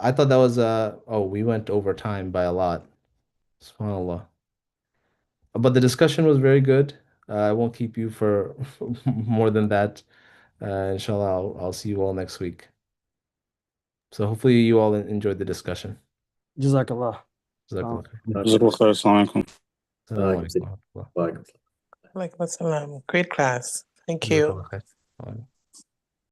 I thought that was oh, we went over time by a lot. SubhanAllah. But the discussion was very good. I won't keep you for more than that. Inshallah, I'll see you all next week. So hopefully you all enjoyed the discussion. Jazakallah. Jazakallah khair. Jazakallah khair. Assalamu alaikum. Assalamu alaikum wa rahmatullah. Like, Like, great class. Thank you. Jazakallah khair.